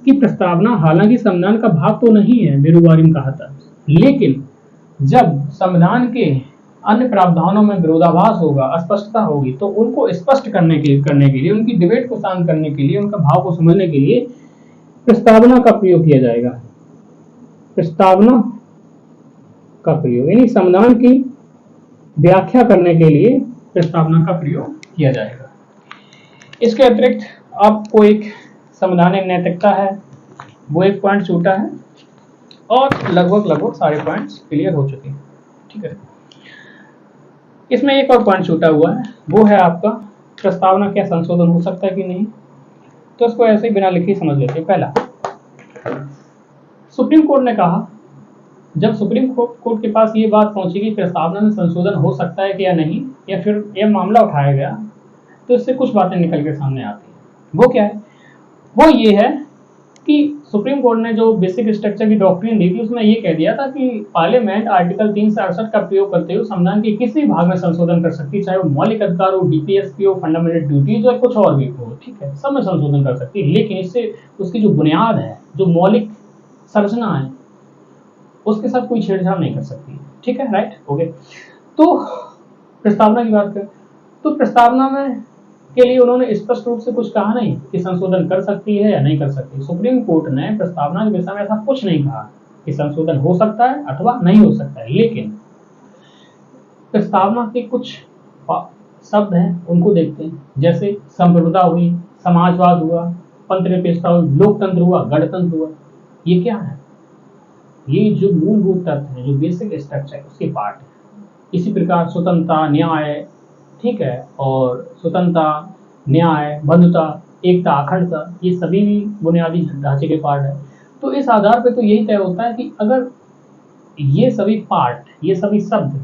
कि प्रस्तावना हालांकि संविधान का भाग तो नहीं है, बेरुबारी में कहा था, लेकिन जब संविधान के अन्य प्रावधानों में विरोधाभास होगा, अस्पष्टता होगी, तो उनको स्पष्ट करने के लिए उनकी डिबेट को शांत करने के लिए, उनका भाव को समझने के लिए प्रस्तावना का प्रयोग किया जाएगा। प्रस्तावना का प्रयोग यानी संविधान की व्याख्या करने के लिए प्रस्तावना का प्रयोग किया जाएगा। इसके अतिरिक्त आपको एक संवैधानिक नैतिकता है, वो एक पॉइंट छूटा है, और लगभग सारे पॉइंट्स क्लियर हो चुके हैं। ठीक है। इसमें एक और पॉइंट छूटा हुआ है, वो है आपका प्रस्तावना क्या संशोधन हो सकता है कि नहीं। तो इसको ऐसे ही बिना लिखे समझ लेते हैं। पहला, सुप्रीम कोर्ट ने कहा, जब सुप्रीम कोर्ट के पास ये बात पहुंची कि प्रस्तावना में संशोधन हो सकता है कि या नहीं, या फिर यह मामला उठाया गया, तो इससे कुछ बातें निकल के सामने आती हैं। वो क्या है? वो ये है कि सुप्रीम कोर्ट ने जो बेसिक स्ट्रक्चर की डॉक्ट्रिन दी थी उसमें ये कह दिया था कि पार्लियामेंट आर्टिकल 3 से 68 का प्रयोग करते हुए संविधान के किसी भाग में संशोधन कर सकती है, चाहे वो मौलिक अधिकार हो, डीपीएसपी हो, फंडामेंटल ड्यूटीज हो, कुछ और भी हो। ठीक है, सब में संशोधन कर सकती है, लेकिन इससे उसकी जो बुनियाद है, जो मौलिक संरचना है, उसके साथ कोई छेड़छाड़ नहीं कर सकती। ठीक है, राइट, ओके। तो प्रस्तावना की बात करें तो प्रस्तावना में के लिए उन्होंने स्पष्ट रूप से कुछ कहा नहीं कि संशोधन कर सकती है या नहीं कर सकती। सुप्रीम कोर्ट ने प्रस्तावना के विषय में ऐसा कुछ नहीं कहा कि संशोधन हो सकता है अथवा नहीं हो सकता है, लेकिन प्रस्तावना के कुछ शब्द हैं उनको देखते हैं, जैसे संप्रभुता हुई, समाजवाद हुआ, पंथनिरपेक्षता हुई, लोकतंत्र हुआ, गणतंत्र हुआ। ये क्या है? ये जो मूलभूत तत्व है, जो बेसिक स्ट्रक्चर है, उसके पार्ट है। इसी प्रकार स्वतंत्रता, न्याय, ठीक है, और स्वतंत्रता, न्याय, बंधुता, एकता, अखंडता, ये सभी भी बुनियादी ढांचे के पार्ट है। तो इस आधार पर तो यही तय होता है कि अगर ये सभी पार्ट, ये सभी शब्द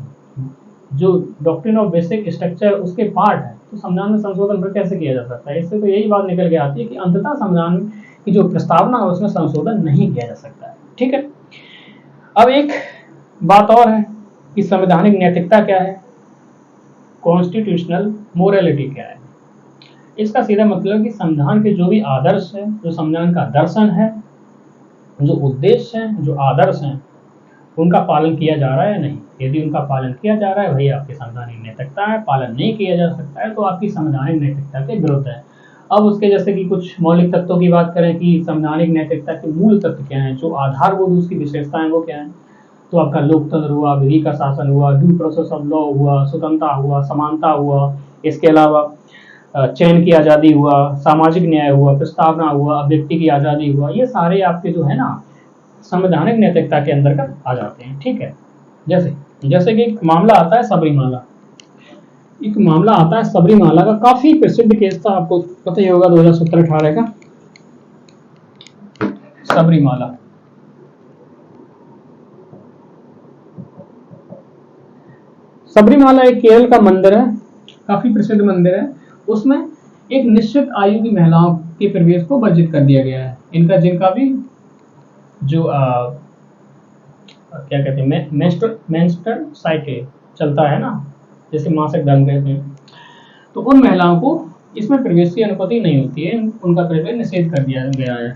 जो डॉक्ट्रिन ऑफ बेसिक स्ट्रक्चर उसके पार्ट है, तो संविधान में संशोधन पर कैसे किया जा सकता है। इससे तो यही बात निकल के आती है कि अंततः संविधान की जो प्रस्तावना है उसमें संशोधन नहीं किया जा सकता है। ठीक है। अब एक बात और है कि संवैधानिक नैतिकता क्या है, कॉन्स्टिट्यूशनल मोरालिटी क्या है। इसका सीधा मतलब कि संविधान के जो भी आदर्श है, जो संविधान का दर्शन है, जो उद्देश्य है, जो आदर्श हैं, उनका पालन किया जा रहा है या नहीं। यदि उनका पालन किया जा रहा है वही आपकी संवैधानिक नैतिकता है, पालन नहीं किया जा सकता है तो आपकी संवैधानिक नैतिकता के विरुद्ध है। अब उसके जैसे कि कुछ मौलिक तत्वों की बात करें कि संवैधानिक नैतिकता के मूल तत्व क्या हैं, जो आधारभूत उसकी विशेषताएं वो क्या हैं, तो आपका लोकतंत्र हुआ, विधि का शासन हुआ, ड्यू प्रोसेस ऑफ लॉ हुआ, स्वतंत्रता हुआ, समानता हुआ, इसके अलावा चयन की आज़ादी हुआ, सामाजिक न्याय हुआ, प्रस्तावना हुआ, व्यक्ति की आज़ादी हुआ। ये सारे आपके जो है ना संवैधानिक नैतिकता के अंतर्गत आ जाते हैं। ठीक है। जैसे कि एक मामला आता है सबरीमाला, एक मामला आता है सबरीमाला का, काफी प्रसिद्ध केस था, आपको पता ही होगा 2017-18 का सबरीमाला। सबरीमाला एक केरल का मंदिर है, काफी प्रसिद्ध मंदिर है। उसमें एक निश्चित आयु की महिलाओं के प्रवेश को वर्जित कर दिया गया है। इनका जिनका भी जो क्या कहते हैं मेंस्ट्रुअल साइकिल चलता है ना, जैसे मासिक धर्म कहते हैं, तो उन महिलाओं को इसमें प्रवेश की अनुमति नहीं होती है, उनका प्रवेश निषेध कर दिया गया है।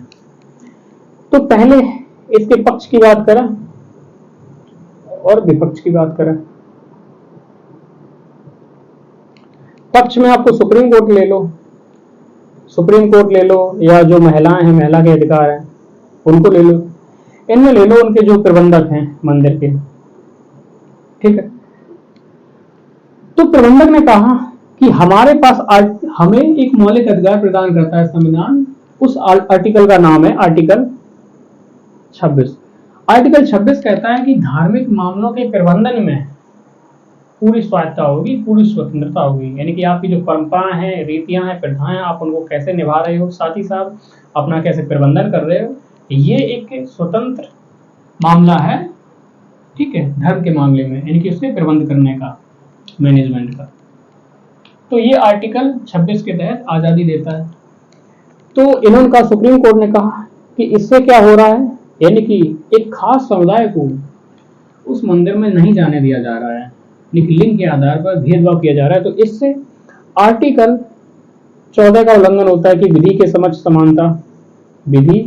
तो पहले इसके पक्ष की बात करें और विपक्ष की बात करें। पक्ष में आपको सुप्रीम कोर्ट ले लो, सुप्रीम कोर्ट ले लो, या जो महिलाएं हैं, महिला के अधिकार हैं, उनको ले लो। इनमें ले लो उनके जो प्रबंधक हैं मंदिर के, ठीक है। तो प्रबंधक ने कहा कि हमारे पास हमें एक मौलिक अधिकार प्रदान करता है संविधान। उस आर्टिकल का नाम है आर्टिकल 26। आर्टिकल 26 कहता है कि धार्मिक मामलों के प्रबंधन में पूरी स्वायत्ता होगी, पूरी स्वतंत्रता होगी। यानी कि आपकी जो परंपराएं हैं, रीतियां हैं, प्रथाएं, आप उनको कैसे निभा रहे हो, साथ ही साथ अपना कैसे प्रबंधन कर रहे हो, ये एक स्वतंत्र मामला है, ठीक है, धर्म के मामले में, यानी कि उसके प्रबंध करने का, मैनेजमेंट का। तो ये आर्टिकल 26 के तहत आजादी देता है। तो इन्होंने कहा, सुप्रीम कोर्ट ने कहा कि इससे क्या हो रहा है, यानी कि एक खास समुदाय को उस मंदिर में नहीं जाने दिया जा रहा है, लिंग के आधार पर भेदभाव किया जा रहा है। तो इससे आर्टिकल 14 का उल्लंघन होता है कि विधि के समक्ष समानता, विधि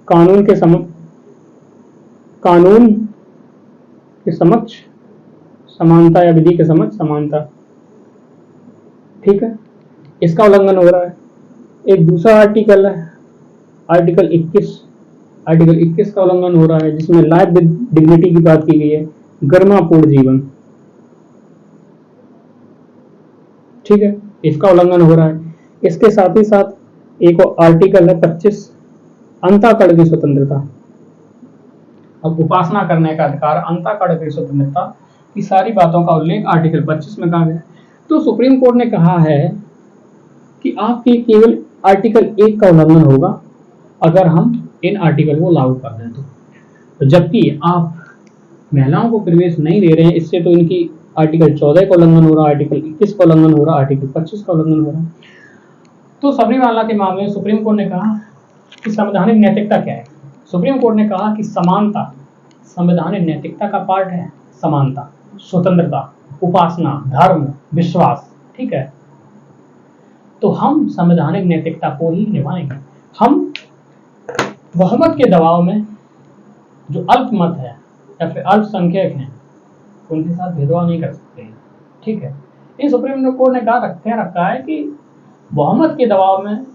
कानून के समक्ष समानता, या विधि के समक्ष समानता, ठीक है, इसका उल्लंघन हो रहा है। एक दूसरा आर्टिकल है आर्टिकल 21। आर्टिकल 21 का उल्लंघन हो रहा है, जिसमें लाइफ विद डिग्निटी की बात की गई है, गरिमापूर्ण जीवन, ठीक है, इसका उल्लंघन हो रहा है। इसके साथ ही साथ एक आर्टिकल है 25, अंताकड़ की स्वतंत्रता। अब उपासना करने का अधिकार, अंताकड़ की स्वतंत्रता की सारी बातों का उल्लेख आर्टिकल 25 में कहा गया है। तो सुप्रीम कोर्ट ने कहा है कि आपके केवल आर्टिकल 1 का उल्लंघन होगा अगर हम इन आर्टिकल को लागू कर दें तो जबकि आप महिलाओं को प्रवेश नहीं दे रहे हैं, इससे तो इनकी आर्टिकल 14 का उल्लंघन हो रहा है, आर्टिकल 21 का उल्लंघन हो रहा है, आर्टिकल 25 का उल्लंघन हो रहा है। तो सबरीमाला के मामले में सुप्रीम कोर्ट ने कहा कि संवैधानिक नैतिकता क्या है। सुप्रीम कोर्ट ने कहा कि समानता संवैधानिक नैतिकता का पार्ट है। समानता, स्वतंत्रता, उपासना, धर्म, विश्वास, ठीक है। तो हम संवैधानिक नैतिकता को ही निभाएंगे। हम बहुमत के दबाव में जो अल्पमत है या फिर अल्पसंख्यक हैं, उनके साथ भेदभाव नहीं कर सकते, ठीक है। इस सुप्रीम कोर्ट ने रखा है कि बहुमत के दबाव में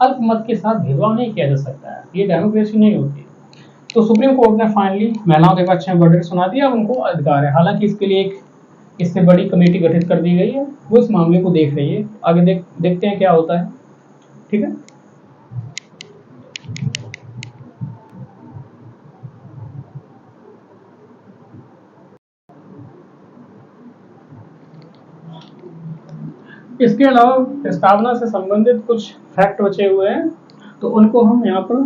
अल्पमत के साथ भेदभाव नहीं किया जा सकता है, ये डेमोक्रेसी नहीं होती। तो सुप्रीम कोर्ट ने फाइनली महिलाओं के पक्ष में वर्डिक्ट सुना दिया, उनको अधिकार है। हालांकि इसके लिए एक इससे बड़ी कमेटी गठित कर दी गई है, वो इस मामले को देख रही है। आगे देखते हैं क्या होता है, ठीक है। इसके अलावा प्रस्तावना से संबंधित कुछ फैक्ट बचे हुए हैं, तो उनको हम यहाँ पर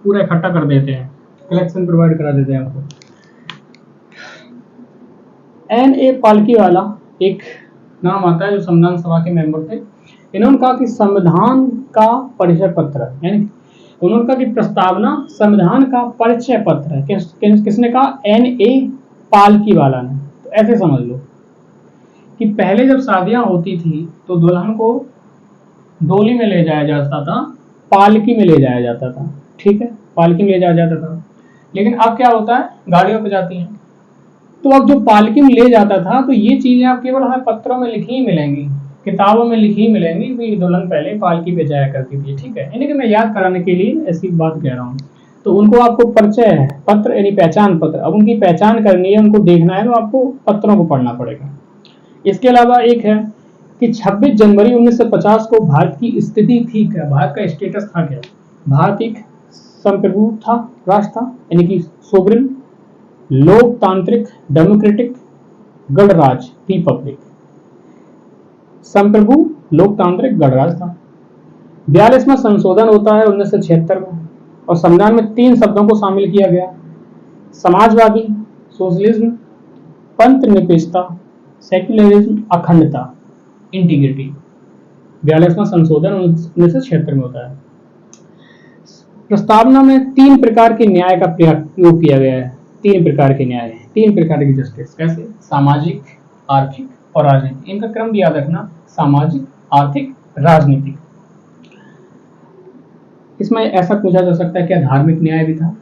पूरा इकट्ठा कर देते हैं, कलेक्शन प्रोवाइड करा देते हैं आपको। N.A. पालकीवाला एक नाम आता है जो संविधान सभा के मेंबर थे। इन्होंने कहा कि संविधान का परिचय पत्र, यानी उन्होंने कहा कि प्रस्तावना संविधान का परिचय पत्र है। किसने कहा? N.A. पालकीवाला ने। तो ऐसे समझ लो कि पहले जब शादियां होती थी तो दुल्हन को डोली में ले जाया जाता था, पालकी में ले जाया जाता था, ठीक है, पालकी में ले जाया जाता था। लेकिन अब क्या होता है, गाड़ियों पे जाती हैं। तो अब जो पालकी में ले जाता था, तो ये चीजें आप केवल हमें पत्रों में लिखी ही मिलेंगी, किताबों में लिखी ही मिलेंगी कि दुल्हन पहले पालकी पे जाया करती थी, ठीक है। यानी कि मैं याद कराने के लिए ऐसी बात कह रहा हूँ। तो उनको आपको परिचय पत्र यानी पहचान पत्र, अब उनकी पहचान करनी है, उनको देखना है, तो आपको पत्रों को पढ़ना पड़ेगा। इसके अलावा एक है कि 26 जनवरी 1950 को भारत की स्थिति थी क्या, भारत का स्टेटस था क्या? भारत एक संप्रभु था, राष्ट्र था, यानी कि सोवरेन, लोकतांत्रिक, डेमोक्रेटिक, गणराज, रिपब्लिक, संप्रभु, लोकतांत्रिक, गणराज था। 42वां संशोधन होता है 1976 में, और संविधान में 3 शब्दों को शामिल किया गया: समाजवादी, सोशलिज्म, पंथ निरपेक्षता, सेक्युलरिज्म अखंडता, इंटीग्रिटी। 42वां संशोधन 1976 में होता है। प्रस्तावना में 3 प्रकार के न्याय का प्रयोग किया गया है। 3 प्रकार के न्याय, 3 प्रकार की जस्टिस। कैसे? सामाजिक, आर्थिक और राजनीतिक। इनका क्रम भी याद रखना, सामाजिक, आर्थिक, राजनीतिक। इसमें ऐसा पूछा जा सकता है क्या धार्मिक न्याय भी था?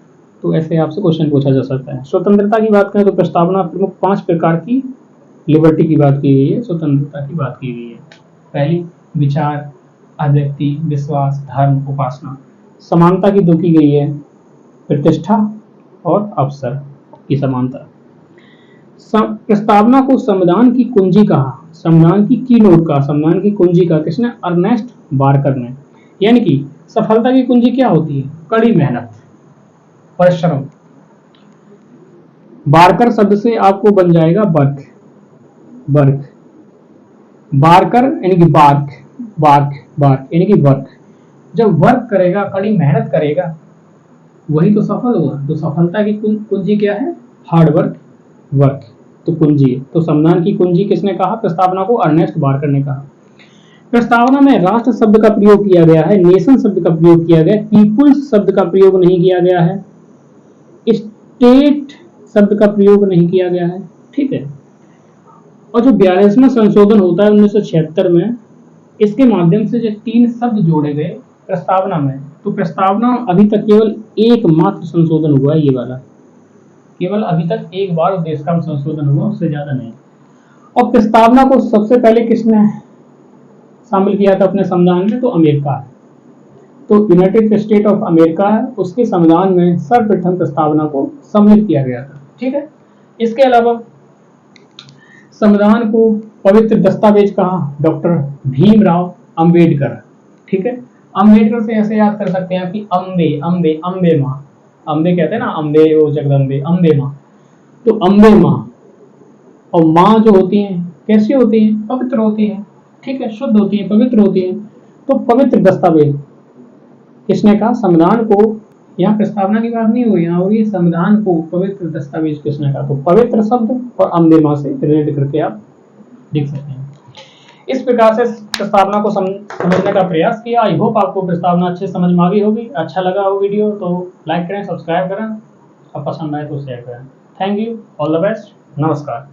तो ऐसे आपसे क्वेश्चन पूछा जा सकता है। स्वतंत्रता की बात करें तो प्रस्तावना प्रमुख 5 प्रकार की लिबर्टी की बात की गई है, स्वतंत्रता की बात की गई है। पहली, विचार, अभिव्यक्ति, विश्वास, धर्म, उपासना। समानता की 2 की गई है, प्रतिष्ठा और अवसर की समानता। प्रस्तावना को संविधान की कुंजी कहा, संविधान की कीनोट का, संविधान की कुंजी का किसने? अर्नेस्ट बारकर ने। यानी कि सफलता की कुंजी क्या होती है? कड़ी मेहनत, परिश्रम। बारकर शब्द से आपको बन जाएगा वर्क, वर्क। बारकर यानी कि बार्क, बार्क, बार्क यानी कि वर्क। जब वर्क करेगा, कड़ी मेहनत करेगा, वही तो सफल होगा। तो सफलता की कुंजी क्या है? Hard work, work. तो कुंजी है। तो संविधान की कुंजी किसने कहा? प्रस्तावना को अर्नेस्ट बारकर ने कहा। प्रस्तावना में राष्ट्र शब्द का प्रयोग किया गया है, नेशन शब्द का प्रयोग किया गया है, पीपुल्स शब्द का प्रयोग नहीं किया गया है, स्टेट शब्द का प्रयोग नहीं किया गया है। ठीक है। और जो 42वां संशोधन होता है 1976 में, इसके माध्यम से जो 3 शब्द जोड़े गए प्रस्तावना में, तो प्रस्तावना अभी तक केवल एकमात्र संशोधन हुआ है, ये वाला। केवल अभी तक एक बार देश का संशोधन हुआ, उससे ज्यादा नहीं। और प्रस्तावना को सबसे पहले किसने शामिल किया था अपने संविधान में? तो अमेरिका है। तो यूनाइटेड स्टेट ऑफ अमेरिका है, उसके संविधान में सर्वप्रथम प्रस्तावना को सम्मिलित किया गया था। ठीक है। इसके अलावा संविधान को पवित्र दस्तावेज कहा डॉक्टर भीमराव अंबेडकर। ठीक है। अंबेडकर से ऐसे याद कर सकते हैं कि अम्बे, अम्बे, अम्बे माँ, अम्बे कहते हैं ना, अम्बे ओ जगदम्बे, अम्बे माँ। तो अम्बे माँ और माँ जो होती हैं कैसी होती हैं? पवित्र होती हैं। ठीक है, शुद्ध होती हैं, पवित्र होती हैं। तो पवित्र दस्तावेज किसने कहा? संविधान को। यहाँ प्रस्तावना की बात नहीं हुई, यहाँ हो रही संविधान को पवित्र दस्तावेज किसने कहा? तो पवित्र शब्द और अम्बे माँ से रिलेट करके आप देख सकते हैं। इस प्रकार से प्रस्तावना को समझने का प्रयास किया। आई होप आपको प्रस्तावना अच्छे समझ में आ गई होगी। अच्छा लगा हो वीडियो तो लाइक करें, सब्सक्राइब करें और पसंद आए तो शेयर करें। Thank you, all the best, नमस्कार।